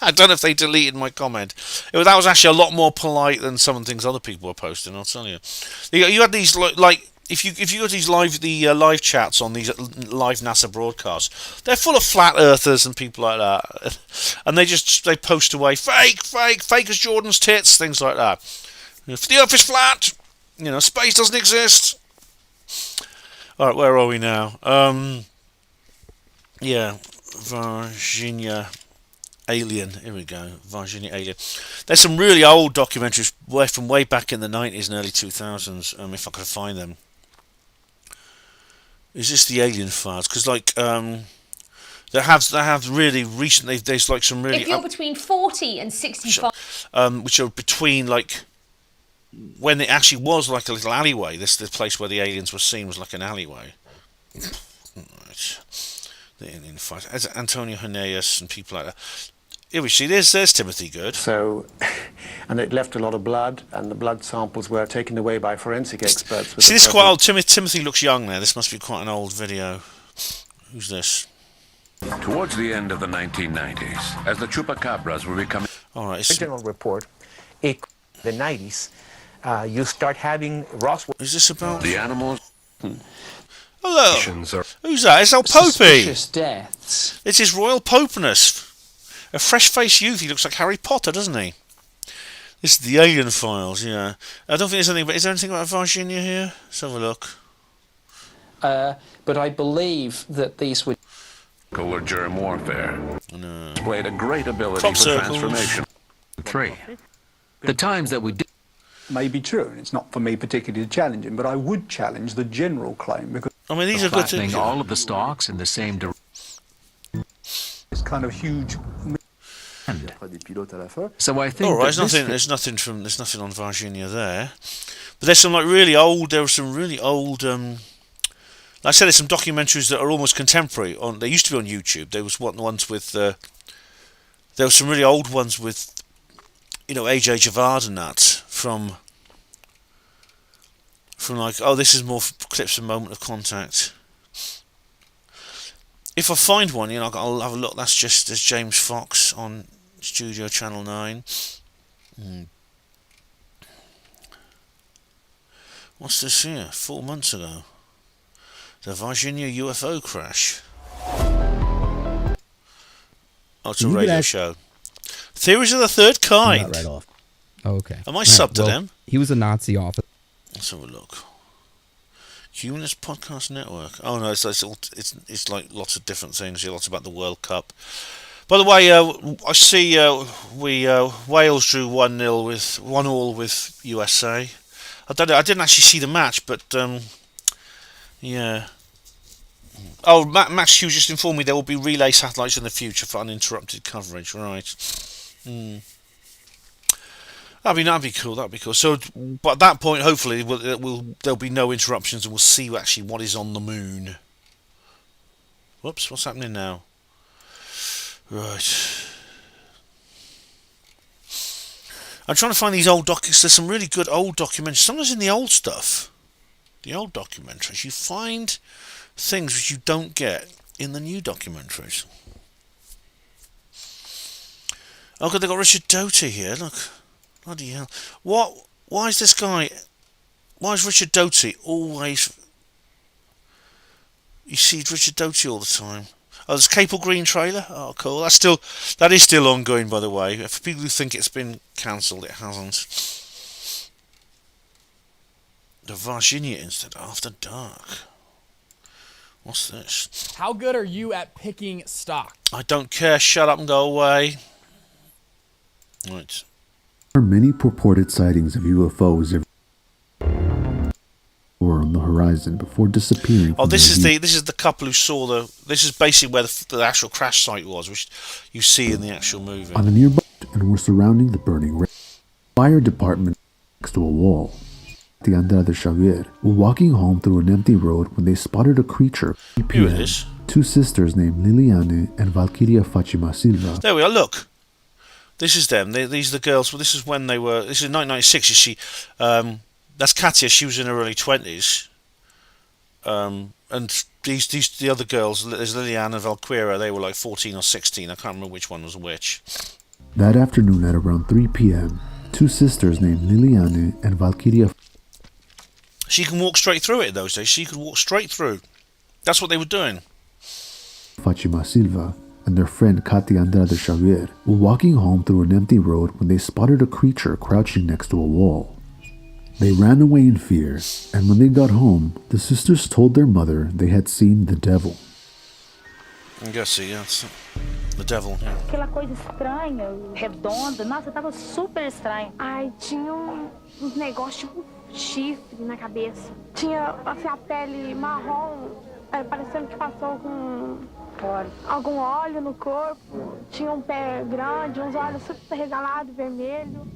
I don't know if they deleted my comment. That was actually a lot more polite than some of the things other people were posting. I'll tell you. You had these like if you got these live chats on these live NASA broadcasts, they're full of flat earthers and people like that, and they post away fake as Jordan's tits, things like that. If the Earth is flat, you know, space doesn't exist. Alright, where are we now? Yeah, Varginha Alien. Here we go, Varginha Alien. There's some really old documentaries from way back in the 90s and early 2000s, if I could find them. Is this the Alien Files? Because, like, they have really recently, there's like some really... If you're between 40 and 65... which are between, like... When it actually was like a little alleyway, this place where the aliens were seen was like an alleyway. Right. The alien fight. As Antonio Hernandez and people like that. Here we see, there's Timothy Good. So, and it left a lot of blood, and the blood samples were taken away by forensic experts. See, this is quite old. Timothy looks young there. This must be quite an old video. Who's this? Towards the end of the 1990s, as the chupacabras were becoming... All right. General report, the 90s. You start having Roswell. Is this about the animals? Hello. Who's that? It's El Popey. Deaths. It's his Royal Popeness. A fresh-faced youth. He looks like Harry Potter, doesn't he? This is the Alien Files. Yeah. I don't think there's anything. Is there anything about Varginha here? Let's have a look. but I believe that these would or germ warfare. Displayed a great ability for transformation. 3. The times that we did may be true, and it's not for me particularly challenging, but I would challenge the general claim because I mean, these are good things. all of the stalks in the same direction. it's kind of huge. So I think there's nothing on Varginha there, but there's some really old. There were some really old. Like I said, there's some documentaries that are almost contemporary. They used to be on YouTube. There was ones with. There were some really old ones with, AJ Javard and that from like, this is more clips from Moment of Contact. If I find one, I'll have a look. There's James Fox on Studio Channel 9. What's this here? 4 months ago. The Varginha UFO crash. Oh, it's a radio show. Theories of the Third Kind. Right off. Oh, okay. Am I subbed to them? He was a Nazi officer. Let's have a look. Humanist Podcast Network. Oh no, it's like lots of different things. Lots about the World Cup. By the way, I see Wales drew 1-1 with USA. I didn't actually see the match, but yeah. Oh, Max Hughes just informed me there will be relay satellites in the future for uninterrupted coverage. Right. That'd be cool. So, but at that point, hopefully, there'll be no interruptions, and we'll see actually what is on the moon. Whoops, what's happening now? Right. I'm trying to find these old documentaries. There's some really good old documentaries. Sometimes in the old stuff, the old documentaries, you find things which you don't get in the new documentaries. Oh God, they got Richard Doty here. Look. Bloody hell. Why is this guy... Why is Richard Doty always... You see Richard Doty all the time. Oh, there's Capel Green trailer. Oh, cool. That is still ongoing, by the way. For people who think it's been cancelled, it hasn't. The Varginha incident after dark. What's this? How good are you at picking stock? I don't care. Shut up and go away. Right. There are many purported sightings of UFOs on the horizon before disappearing. Oh, this is the couple who saw this is basically where the actual crash site was, which you see in the actual movie. On a nearby and were surrounding the burning fire department next to a wall. The Andrade Xavier were walking home through an empty road when they spotted a creature. Who it is? Two sisters named Liliane and Valkyria Fatima Silva. There we are. Look. This is them. These are the girls. Well, this is when they were. This is 1996. You see, that's Katia. She was in her early 20s. And the other girls, there's Liliana and Valkyria. They were like 14 or 16. I can't remember which one was which. That afternoon at around 3 p.m., two sisters named Liliane and Valkyria. She can walk straight through it in those days. She could walk straight through. That's what they were doing. Fatima Silva and their friend Katia Andrade Xavier were walking home through an empty road when they spotted a creature crouching next to a wall. They ran away in fear, and when they got home, the sisters told their mother they had seen the devil. I guess yes. The devil. Yeah. Aquela coisa estranha, redonda, nossa, tava super estranho. Ai, tinha uns negócios tipo chifre na cabeça. Tinha assim, a pele marrom, parecendo que passou com algum óleo no corpo. Tinha pé grande, uns olhos super regalados, vermelho.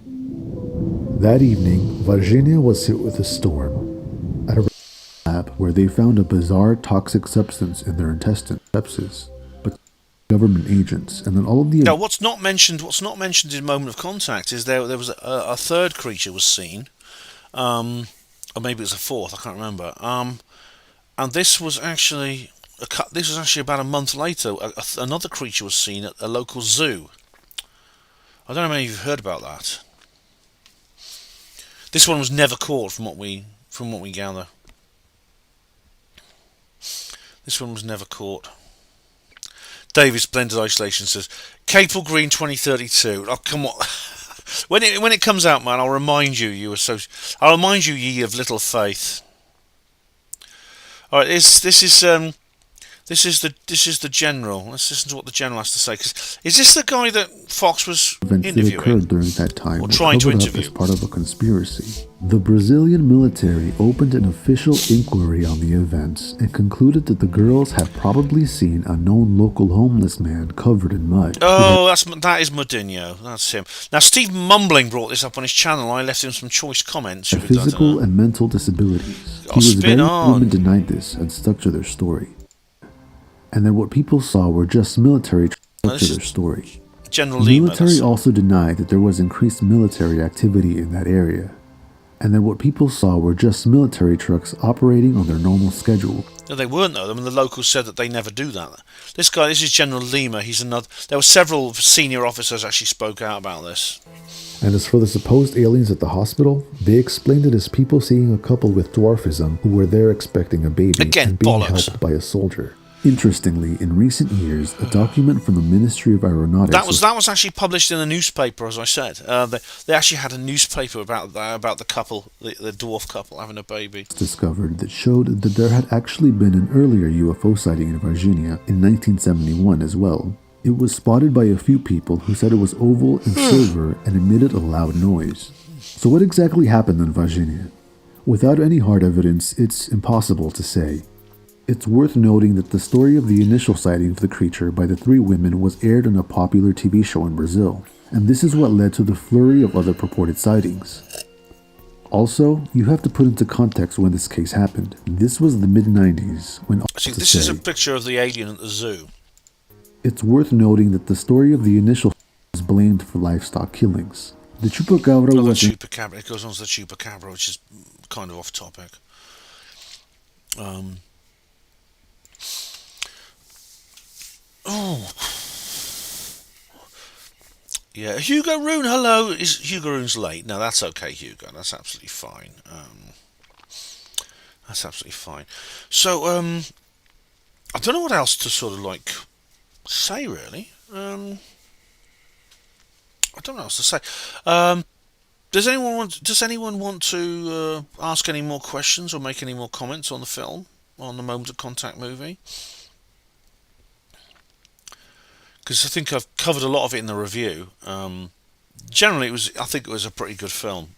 That evening, Varginha was hit with a storm. At a lab where they found a bizarre toxic substance in their intestine, sepsis, but government agents, and then all of the... Now, what's not mentioned in Moment of Contact is there was a third creature was seen, or maybe it was a fourth, I can't remember. And this was actually about a month later. Another creature was seen at a local zoo. I don't know if you've heard about that. This one was never caught, from what we gather. This one was never caught. David Splendid Isolation says, Capel Green 2032. Oh, come on. when it comes out, man, I'll remind you, ye of little faith. All right, this is the general. Let's listen to what the general has to say. 'Cause is this the guy that Fox was Events that interviewing occurred during that time or were trying to covered up interview? as part of a conspiracy. The Brazilian military opened an official inquiry on the events and concluded that the girls had probably seen a known local homeless man covered in mud. Oh, that is Mudinho. That's him. Now, Steve Mumbling brought this up on his channel. I left him some choice comments. Had physical and mental disabilities. Oh, He was spin very on. women denied this and stuck to their story. And then what people saw were just military stuck to their story. General The Lima. military also denied that there was increased military activity in that area. And then what people saw were just military trucks operating on their normal schedule. No, they weren't though. I mean, the locals said that they never do that. This is General Lima. He's another. There were several senior officers actually spoke out about this. And as for the supposed aliens at the hospital, they explained it as people seeing a couple with dwarfism who were there expecting a baby and being helped by a soldier. Interestingly, in recent years, a document from the Ministry of Aeronautics That was actually published in a newspaper, as I said. They actually had a newspaper about the couple, the dwarf couple having a baby. discovered that showed that there had actually been an earlier UFO sighting in Varginha in 1971 as well. It was spotted by a few people who said it was oval and silver and emitted a loud noise. So what exactly happened in Varginha? Without any hard evidence, it's impossible to say. It's worth noting that the story of the initial sighting of the creature by the three women was aired on a popular TV show in Brazil, and this is what led to the flurry of other purported sightings. Also, you have to put into context when this case happened. This was the mid-90s, when Actually, this is a picture of the alien at the zoo. It's worth noting that the story of the initial was blamed for livestock killings. The chupacabra was... Chupacabra. It goes on to the chupacabra, which is kind of off topic. Oh. Yeah, Hugo Rune, hello. Hugo Rune's late? No, that's okay, Hugo. That's absolutely fine. That's absolutely fine. So, I don't know what else to sort of like say, really. I don't know what else to say. Does anyone want to ask any more questions or make any more comments on the film, on the Moment of Contact movie? Because I think I've covered a lot of it in the review. Generally, I think it was a pretty good film.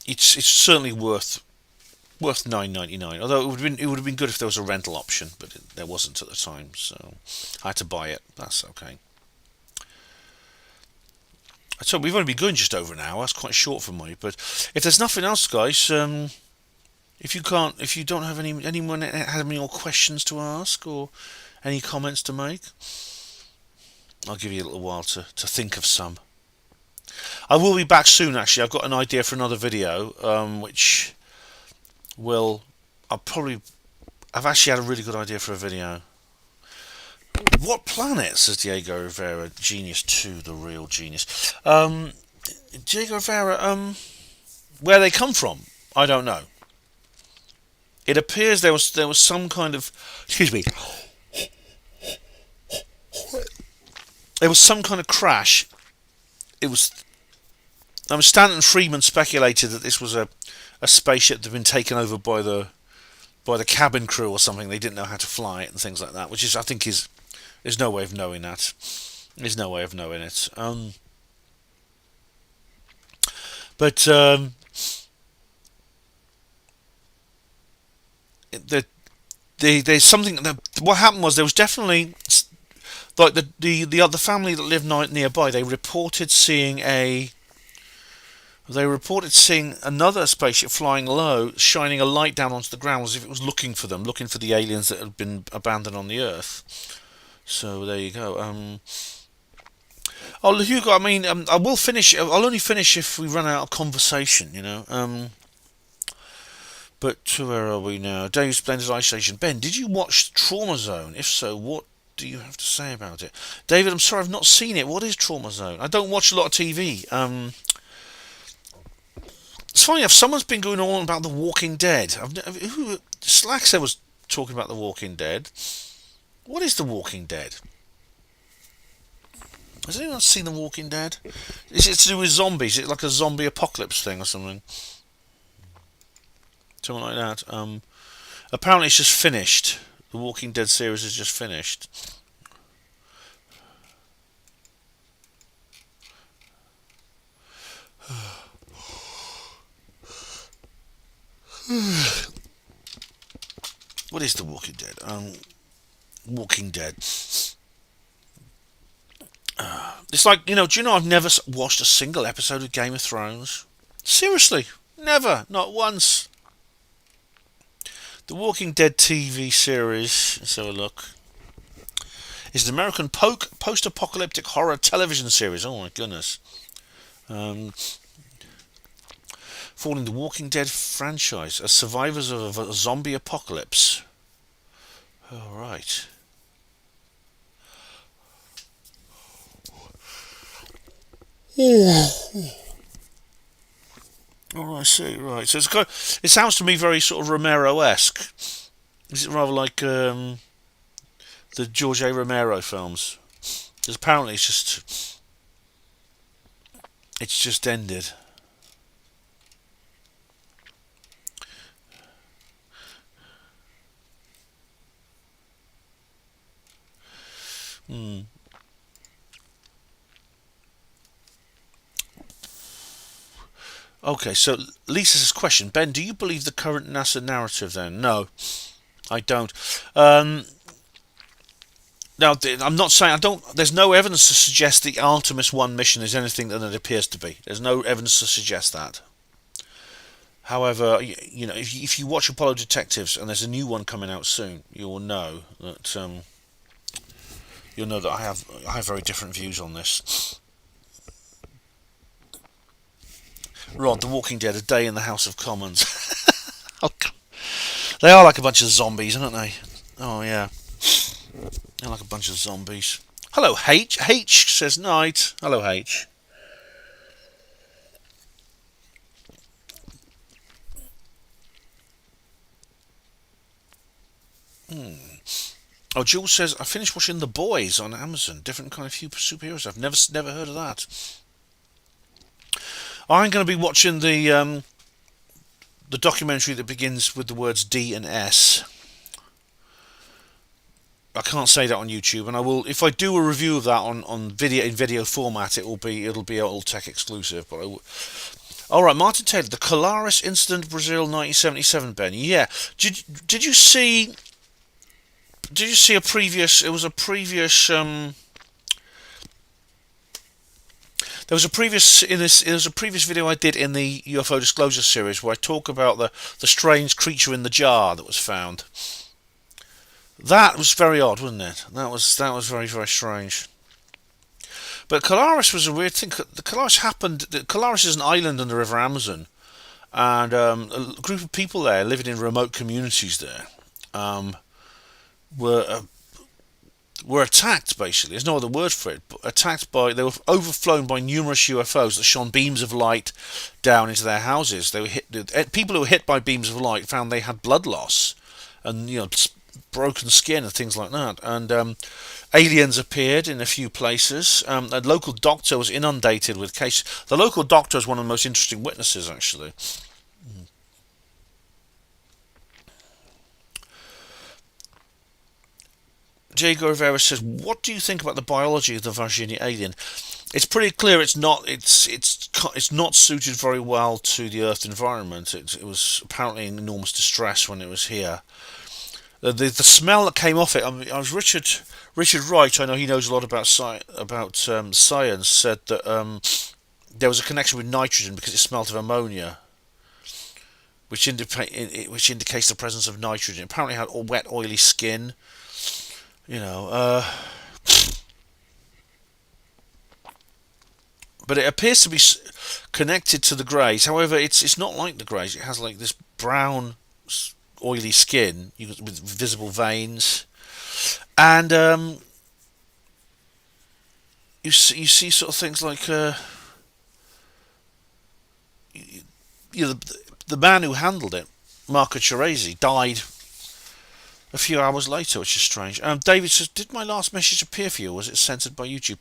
It's certainly worth $9.99. Although it would have been good if there was a rental option, but there wasn't at the time, so I had to buy it. That's okay. So we've only been going just over an hour. That's quite short for me. But if there's nothing else, guys. If you don't have anyone have any more questions to ask or any comments to make, I'll give you a little while to think of some. I will be back soon. Actually, I've got an idea for another video, which I've actually had a really good idea for a video. What planet, says Diego Rivera, Genius 2, the real genius. Diego Rivera, where they come from, I don't know. It appears there was some kind of, excuse me, there was some kind of crash. Stanton Friedman speculated that this was a spaceship that had been taken over by the cabin crew or something. They didn't know how to fly it and things like that, which is, I think, there's no way of knowing that. There's no way of knowing it. There's something. What happened was there was definitely, like the other family that lived nearby. They reported seeing another spaceship flying low, shining a light down onto the ground as if it was looking for the aliens that had been abandoned on the Earth. So there you go. Oh, Hugo, I mean, I will finish. I'll only finish if we run out of conversation, you know. But where are we now? Dave's Splendid Isolation. Ben, did you watch Trauma Zone? If so, what do you have to say about it? David, I'm sorry, I've not seen it. What is Trauma Zone? I don't watch a lot of TV. It's funny enough, someone's been going on about The Walking Dead. Slackser was talking about The Walking Dead. What is The Walking Dead? Has anyone seen The Walking Dead? Is it to do with zombies? Is it like a zombie apocalypse thing or something? something like that. Apparently, it's just finished. The Walking Dead series is just finished. What is The Walking Dead? Walking Dead. It's like, do you know I've never watched a single episode of Game of Thrones? Seriously, never, not once. The Walking Dead TV series, let's have a look. It's an American post-apocalyptic horror television series. Oh my goodness. Following the Walking Dead franchise as survivors of a zombie apocalypse. Alright. Oh, I see. Right. So it sounds to me very sort of Romero-esque. Is it rather like the George A. Romero films? Because apparently it's just ended. Okay, so Lisa's question. Ben, do you believe the current NASA narrative then? No, I don't. Now, I'm not saying I don't. There's no evidence to suggest the Artemis 1 mission is anything than it appears to be. There's no evidence to suggest that. However, if you watch Apollo Detectives and there's a new one coming out soon, you will know that I have very different views on this. Rod, The Walking Dead, A Day in the House of Commons. They are like a bunch of zombies, aren't they? Oh yeah. They're like a bunch of zombies. Hello, H. H says night. Hello, H. Oh, Jules says, I finished watching The Boys on Amazon. Different kind of superheroes. I've never heard of that. I'm going to be watching the documentary that begins with the words D and S. I can't say that on YouTube, and I will. If I do a review of that on video format, it'll be all tech exclusive. But all right, Martin Taylor, the Colares incident, Brazil, 1977. Ben, yeah. Did you see? Did you see a previous? It was a previous. There was a previous video I did in the UFO Disclosure series where I talk about the strange creature in the jar that was found. That was very odd, wasn't it? That was very, very strange. But Colares was a weird thing. Colares is an island on the River Amazon, and a group of people there living in remote communities there were attacked, basically. There's no other word for it. But they were overflown by numerous UFOs that shone beams of light down into their houses. They were people who were hit by beams of light found they had blood loss and broken skin and things like that. And aliens appeared in a few places. A local doctor was inundated with cases. The local doctor is one of the most interesting witnesses, actually. Diego Rivera says, "What do you think about the biology of the Varginha alien?" It's pretty clear it's not suited very well to the Earth environment. It was apparently in enormous distress when it was here. The smell that came off it. I was Richard Wright. I know he knows a lot about science. Said that there was a connection with nitrogen because it smelled of ammonia, which indicates the presence of nitrogen. Apparently, it had wet, oily skin. But it appears to be connected to the greys. However, it's not like the greys. It has like this brown, oily skin with visible veins, and you see sort of things like the man who handled it, Marco Ceresi, died a few hours later, which is strange. David says, "Did my last message appear for you, or was it censored by YouTube?"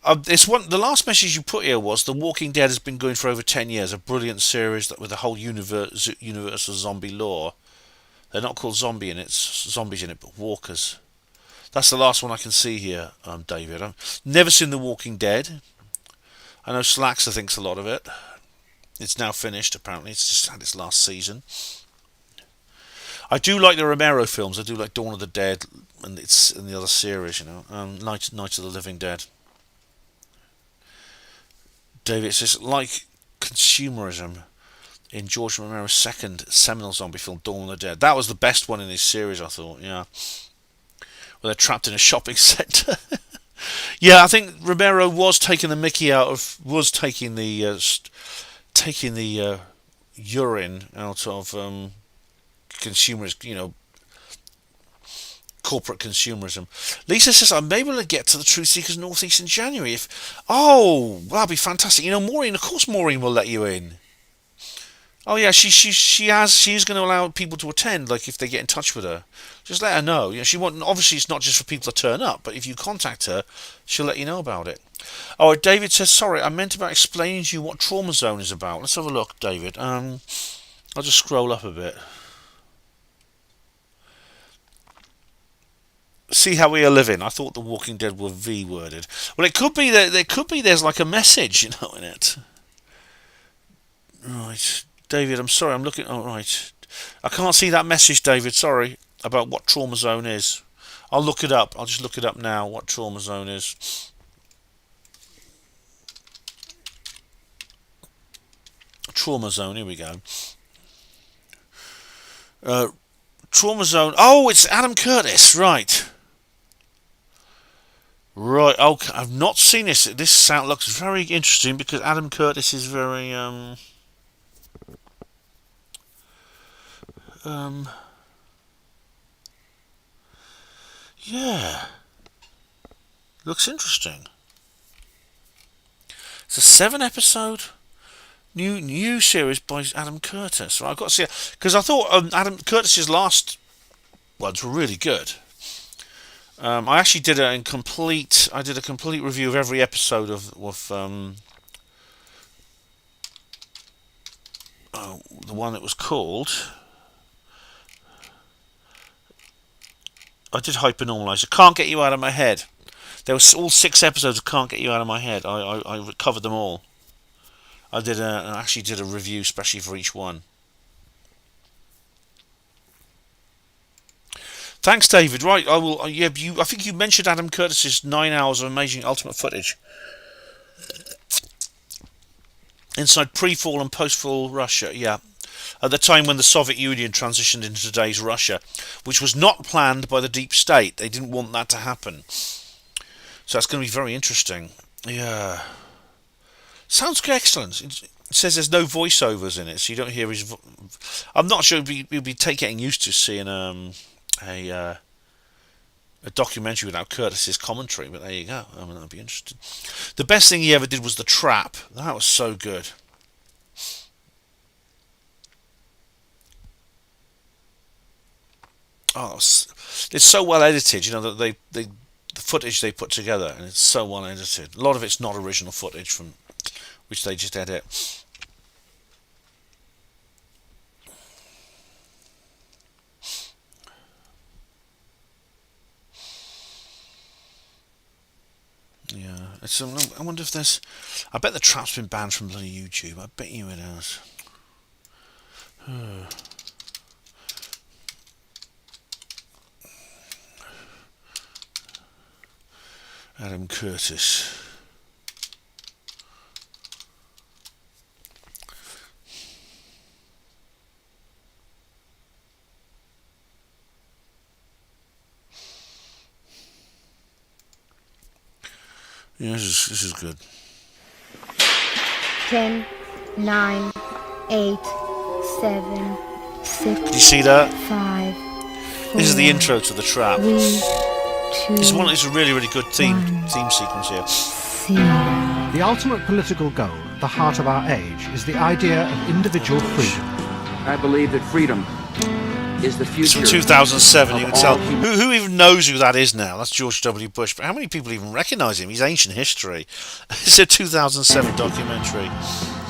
The last message you put here was The Walking Dead has been going for over 10 years, a brilliant series with a whole universal zombie lore. They're not called zombies in it, but walkers. That's the last one I can see here, David. I've never seen The Walking Dead. I know Slaxer thinks a lot of it. It's now finished, apparently. It's just had its last season. I do like the Romero films. I do like Dawn of the Dead and the other series, Night of the Living Dead. David says, like consumerism in George Romero's second seminal zombie film, Dawn of the Dead. That was the best one in his series, I thought, yeah. Where they're trapped in a shopping centre. Yeah, I think Romero was taking the mickey out of... was taking the urine out of consumerist, corporate consumerism. Lisa says, I'm able to get to the Truth Seekers Northeast in January. That'd be fantastic. Maureen, of course Maureen will let you in. Oh yeah, she's going to allow people to attend, like if they get in touch with her. Just let her know. She won't. Obviously, it's not just for people to turn up, but if you contact her, she'll let you know about it. Oh, David says, sorry, I meant about explaining to you what Trauma Zone is about. Let's have a look, David. I'll just scroll up a bit. See how we are living. I thought The Walking Dead were V-worded. Well, it could be that there's like a message, in it. Right. David, I'm sorry, I'm looking... Oh, right. I can't see that message, David, sorry, about what Trauma Zone is. I'll look it up. I'll just look it up now, what Trauma Zone is. Trauma Zone, here we go. Trauma Zone... Oh, it's Adam Curtis, right. Right, okay, I've not seen this. This sound looks very interesting because Adam Curtis is very... yeah, looks interesting. It's a 7-episode new series by Adam Curtis. Right, I've got to see it because I thought Adam Curtis's last ones were really good. I actually did a complete review of every episode of the one that was called. I did Hypernormalize. I Can't Get You Out of My Head. There was all 6 episodes of Can't Get You Out of My Head. I covered them all. I actually did a review especially for each one. Thanks, David. Right, I will. Yeah, I think you mentioned Adam Curtis's 9 hours of amazing ultimate footage inside pre-fall and post-fall Russia. Yeah. At the time when the Soviet Union transitioned into today's Russia, which was not planned by the deep state. They didn't want that to happen. So that's going to be very interesting. Yeah. Sounds excellent. It says there's no voiceovers in it, so you don't hear his... I'm not sure you'll be getting used to seeing a documentary without Curtis's commentary, but there you go. That'll be interesting. The best thing he ever did was The Trap. That was so good. Oh, it's so well edited, that the footage they put together, and it's so well edited. A lot of it's not original footage from which they just edit. Yeah, I wonder if there's... I bet The Trap's been banned from bloody YouTube. I bet you it has. Adam Curtis. Yeah, this is good. 10, 9, 8, 7, 6. You see that? 5. This is the intro to The Trap. 3, 2, It's a really, really good theme sequence here. The ultimate political goal at the heart of our age is the idea of individual freedom. I believe that freedom is the It's future. from 2007. You of can tell. all Who even knows who that is now? That's George W. Bush. But how many people even recognise him? He's ancient history. It's a 2007 documentary.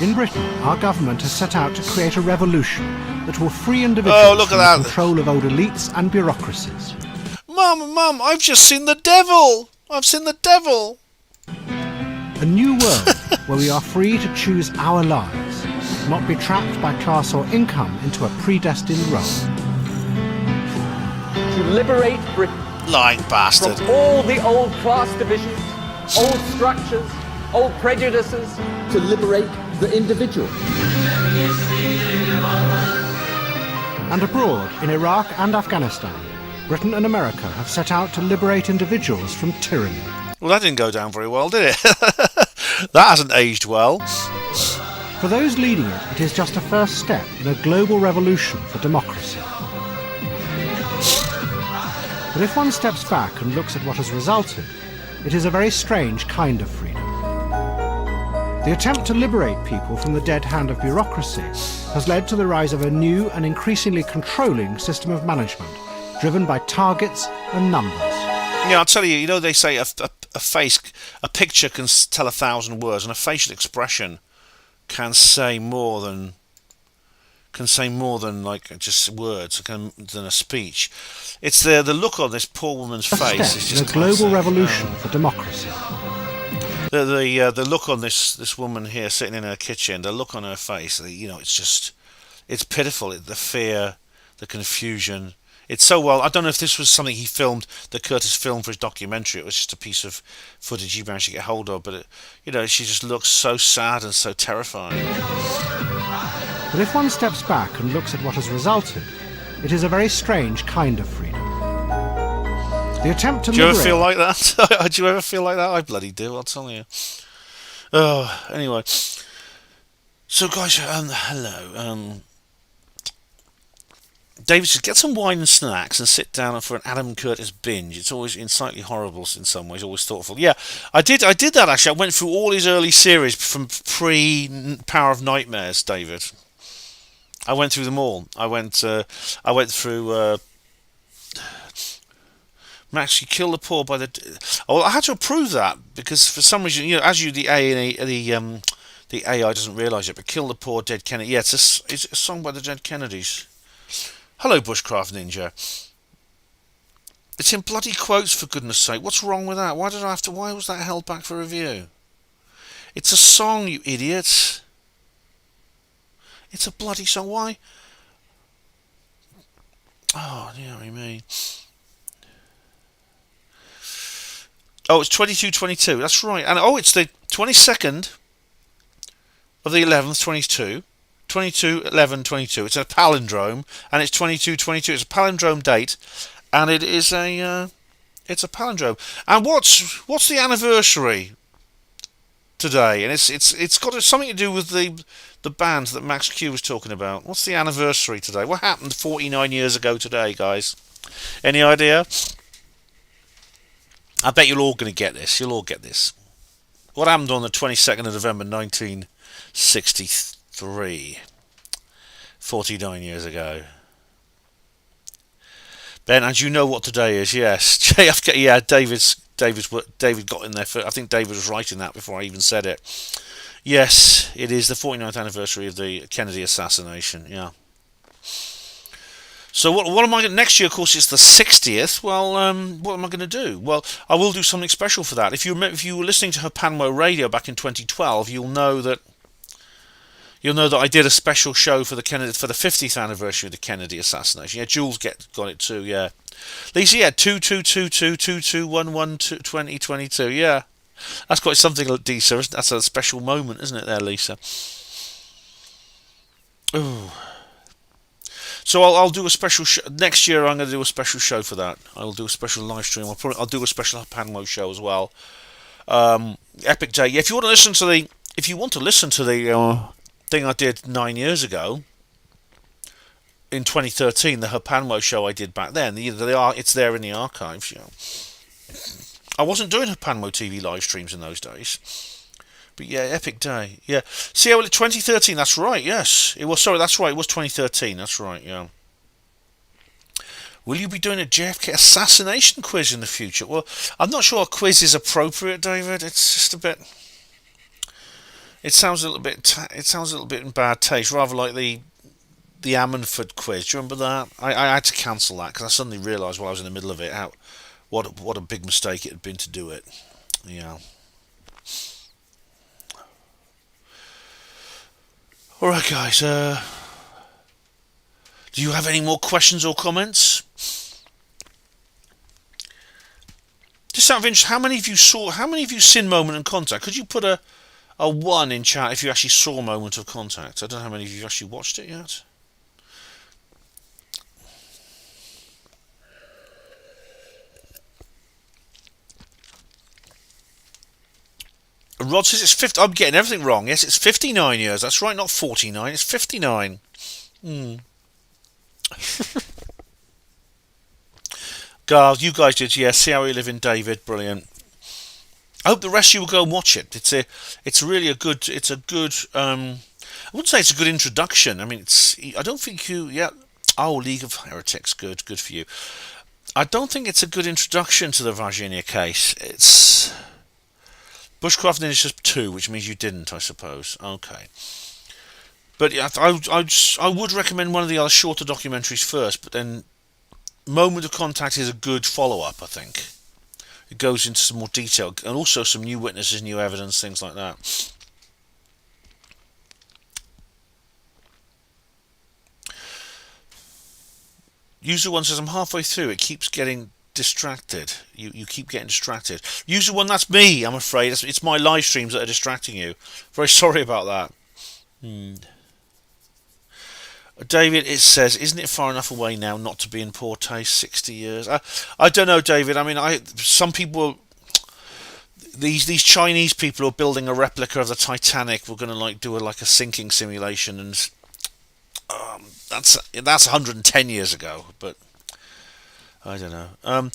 In Britain, our government has set out to create a revolution that will free individuals from the control of old elites and bureaucracies. Mum, I've just seen the devil. I've seen the devil. A new world where we are free to choose our lives, not be trapped by class or income into a predestined role. To liberate Britain lying bastard from all the old class divisions, old structures, old prejudices. To liberate the individual. And abroad, in Iraq and Afghanistan, Britain and America have set out to liberate individuals from tyranny. Well, that didn't go down very well, did it? That hasn't aged well. For those leading it, it is just a first step in a global revolution for democracy. But if one steps back and looks at what has resulted, it is a very strange kind of freedom. The attempt to liberate people from the dead hand of bureaucracy has led to the rise of a new and increasingly controlling system of management, driven by targets and numbers. Yeah, I'll tell you, you know, they say a picture can tell 1,000 words, and a facial expression can say more than like just words, than a speech. It's the look on this poor woman's face is just a global revolution for democracy. The look on this woman here sitting in her kitchen, the look on her face, it's pitiful. The fear, the confusion. It's so well. I don't know if this was something he filmed, that Curtis filmed for his documentary. It was just a piece of footage he managed to get hold of. But she just looks so sad and so terrifying. But if one steps back and looks at what has resulted, it is a very strange kind of freedom. The attempt to Do you ever feel like that? Do you ever feel like that? I bloody do, I'll tell you. Oh, anyway. So, guys, hello. David says, get some wine and snacks and sit down for an Adam Curtis binge. It's always insightly horrible in some ways, always thoughtful. Yeah, I did that, actually. I went through all his early series from pre-Power of Nightmares, David. I went through them all. I went through... Max, you kill the poor by the... Oh, I had to approve that because for some reason, the AI doesn't realise it, but kill the poor dead Kennedy. Yeah, it's a song by the dead Kennedys. Hello, Bushcraft Ninja. It's in bloody quotes, for goodness sake. What's wrong with that? Why was that held back for review? It's a song, you idiots. It's a bloody song. Why? Oh, dearie me. Oh, it's 22-22. That's right. And it's the 22nd of the 11th, 22. 22-11-22. It's a palindrome, and it's 22-22. It's a palindrome date, and it is it's a palindrome. And what's the anniversary today? And it's got something to do with the band that Max Q was talking about. What's the anniversary today? What happened 49 years ago today, guys? Any idea? I bet you're all going to get this. You'll all get this. What happened on the 22nd of November 1963? 49 years ago. Ben, and you know what today is? Yes. JFK. Yeah, David got in there. I think David was writing that before I even said it. Yes, it is the 49th anniversary of the Kennedy assassination. Yeah. So what am I going to... Next year, of course, it's the 60th. Well, what am I going to do? Well, I will do something special for that. If you were listening to Hapanmo Radio back in 2012, you'll know that I did a special show for the 50th anniversary of the Kennedy assassination. Yeah, Jules got it too. Yeah, Lisa, yeah, 22222112022. Yeah, that's quite something, Lisa. That's a special moment, isn't it, there, Lisa? Ooh. So I'll do a special show next year. I'm going to do a special show for that. I'll do a special live stream. I'll do a special Panmo show as well. Epic Day. Yeah, if you want to listen to the thing I did 9 years ago in 2013, the Hapanmo show I did back then. It's there in the archives. I wasn't doing Hapanmo TV live streams in those days. But yeah, Epic Day. Yeah. See, 2013, that's right, yes. It was, sorry, that's right, it was 2013, that's right, yeah. Will you be doing a JFK assassination quiz in the future? Well, I'm not sure a quiz is appropriate, David. It's just a bit. It sounds a little bit. It sounds a little bit in bad taste, rather like the Ammanford quiz. Do you remember that? I had to cancel that because I suddenly realised while I was in the middle of it what a big mistake it had been to do it. Yeah. All right, guys. Do you have any more questions or comments? Just out of interest, how many of you seen Moment of Contact? Could you put a 1 in chat if you actually saw Moment of Contact? I don't know how many of you actually watched it yet. Rod says it's 50. I'm getting everything wrong. Yes, it's 59 years. That's right, not 49. It's 59. Garth, you guys did, yeah. See How We Live in David, brilliant. I hope the rest of you will go and watch it. It's really a good. It's a good. I wouldn't say it's a good introduction. I mean, I don't think you. Yeah. Oh, League of Heretics, good for you. I don't think it's a good introduction to the Varginha case. It's Bushcraft Ninja 2, which means you didn't, I suppose. Okay. But yeah, I would recommend one of the other shorter documentaries first, but then Moment of Contact is a good follow-up, I think. It goes into some more detail, and also some new witnesses, new evidence, things like that. User 1 says, I'm halfway through, it keeps getting distracted. You keep getting distracted. User 1, that's me, I'm afraid. It's my live streams that are distracting you. Very sorry about that. David, it says, isn't it far enough away now not to be in poor taste? 60 years. I don't know, David. I mean, some people, these Chinese people are building a replica of the Titanic. We're going to do a sinking simulation, and that's 110 years ago. But I don't know.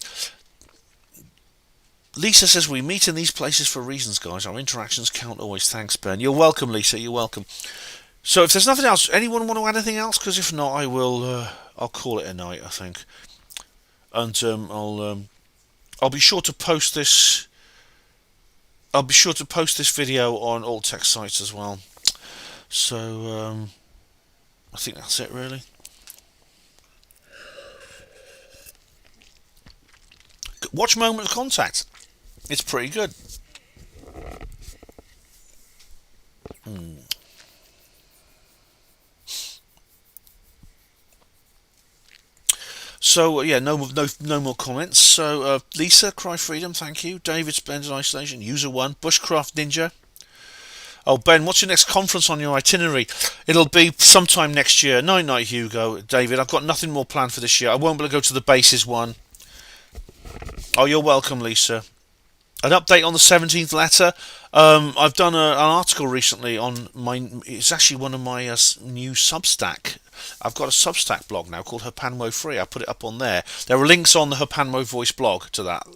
Lisa says, we meet in these places for reasons, guys. Our interactions count always. Thanks, Ben. You're welcome, Lisa. You're welcome. So if there's nothing else, anyone want to add anything else? Because if not, I'll call it a night, I think. And I'll be sure to post this. I'll be sure to post this video on all tech sites as well. So I think that's it, really. Watch Moment of Contact. It's pretty good. So yeah, no more comments. So Lisa, Cry Freedom, thank you. David, Splendid Isolation. User 1, Bushcraft Ninja. Oh Ben, what's your next conference on your itinerary? It'll be sometime next year. Night, Hugo. David, I've got nothing more planned for this year. I won't be able to go to the bases one. Oh, you're welcome, Lisa. An update on the 17th letter. I've done an article recently on it's actually one of my new Substack. I've got a Substack blog now called Hapanwo Free. I put it up on there. There are links on the Hapanwo Voice blog to that.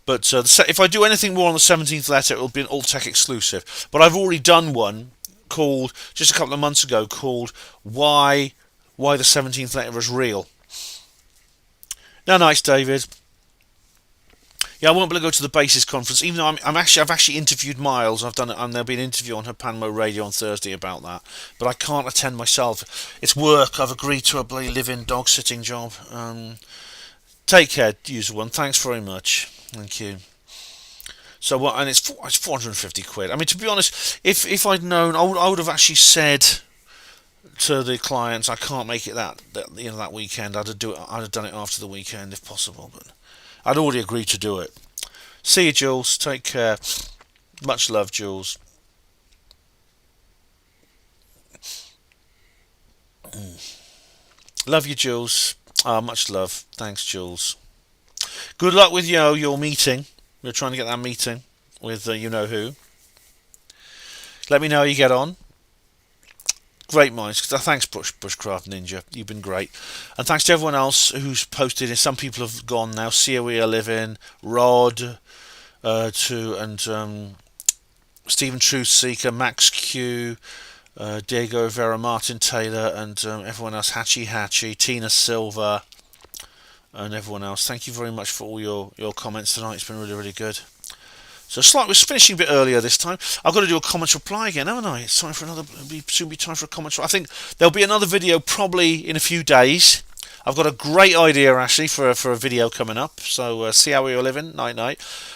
But if I do anything more on the 17th letter, it will be an Alt-Tech exclusive. But I've already done one called, just a couple of months ago, called Why the 17th letter is Real. No, nice, David. Yeah, I won't be able to go to the Basis conference, even though I've actually interviewed Miles. There'll be an interview on Hapanwo Radio on Thursday about that. But I can't attend myself. It's work. I've agreed to a bloody live-in dog sitting job. Take care, user 1. Thanks very much. Thank you. So and it's 450 quid. I mean, to be honest, if I'd known, I would have actually said to the clients, I can't make it that weekend. I'd have done it after the weekend if possible, but I'd already agreed to do it. See you, Jules. Take care. Much love, Jules. Love you, Jules. Much love. Thanks, Jules. Good luck with your meeting. We're trying to get that meeting with you-know-who. Let me know how you get on. Great minds. Thanks, Bushcraft Ninja. You've been great. And thanks to everyone else who's posted. Some people have gone now. See We Are Living, Rod, and Stephen Truthseeker, Max Q, Diego Vera, Martin Taylor, and everyone else. Hatchy, Tina Silver, and everyone else. Thank you very much for all your comments tonight. It's been really, really good. So we're finishing a bit earlier this time. I've got to do a comments reply again, haven't I? It's time for soon be time for a comments. I think there'll be another video probably in a few days. I've got a great idea actually for a video coming up. So see how we're living. Night.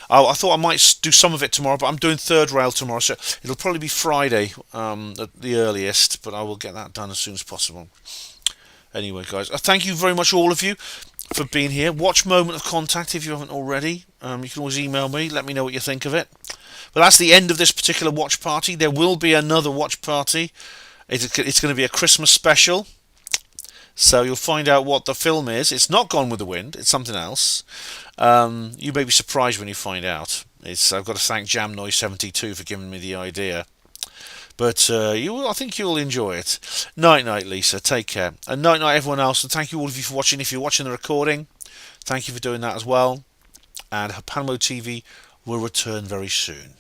I thought I might do some of it tomorrow, but I'm doing third rail tomorrow, so it'll probably be Friday at the earliest. But I will get that done as soon as possible. Anyway, guys, thank you very much, all of you, for being here. Watch Moment of Contact if you haven't already. You can always email me, let me know what you think of it. But that's the end of this particular watch party. There will be another watch party. It's going to be a Christmas special. So you'll find out what the film is. It's not Gone with the Wind. It's something else. You may be surprised when you find out. I've got to thank JamNoise72 for giving me the idea. But I think you'll enjoy it. Night, Lisa. Take care. And night, everyone else. And thank you all of you for watching. If you're watching the recording, thank you for doing that as well. And Panamo TV will return very soon.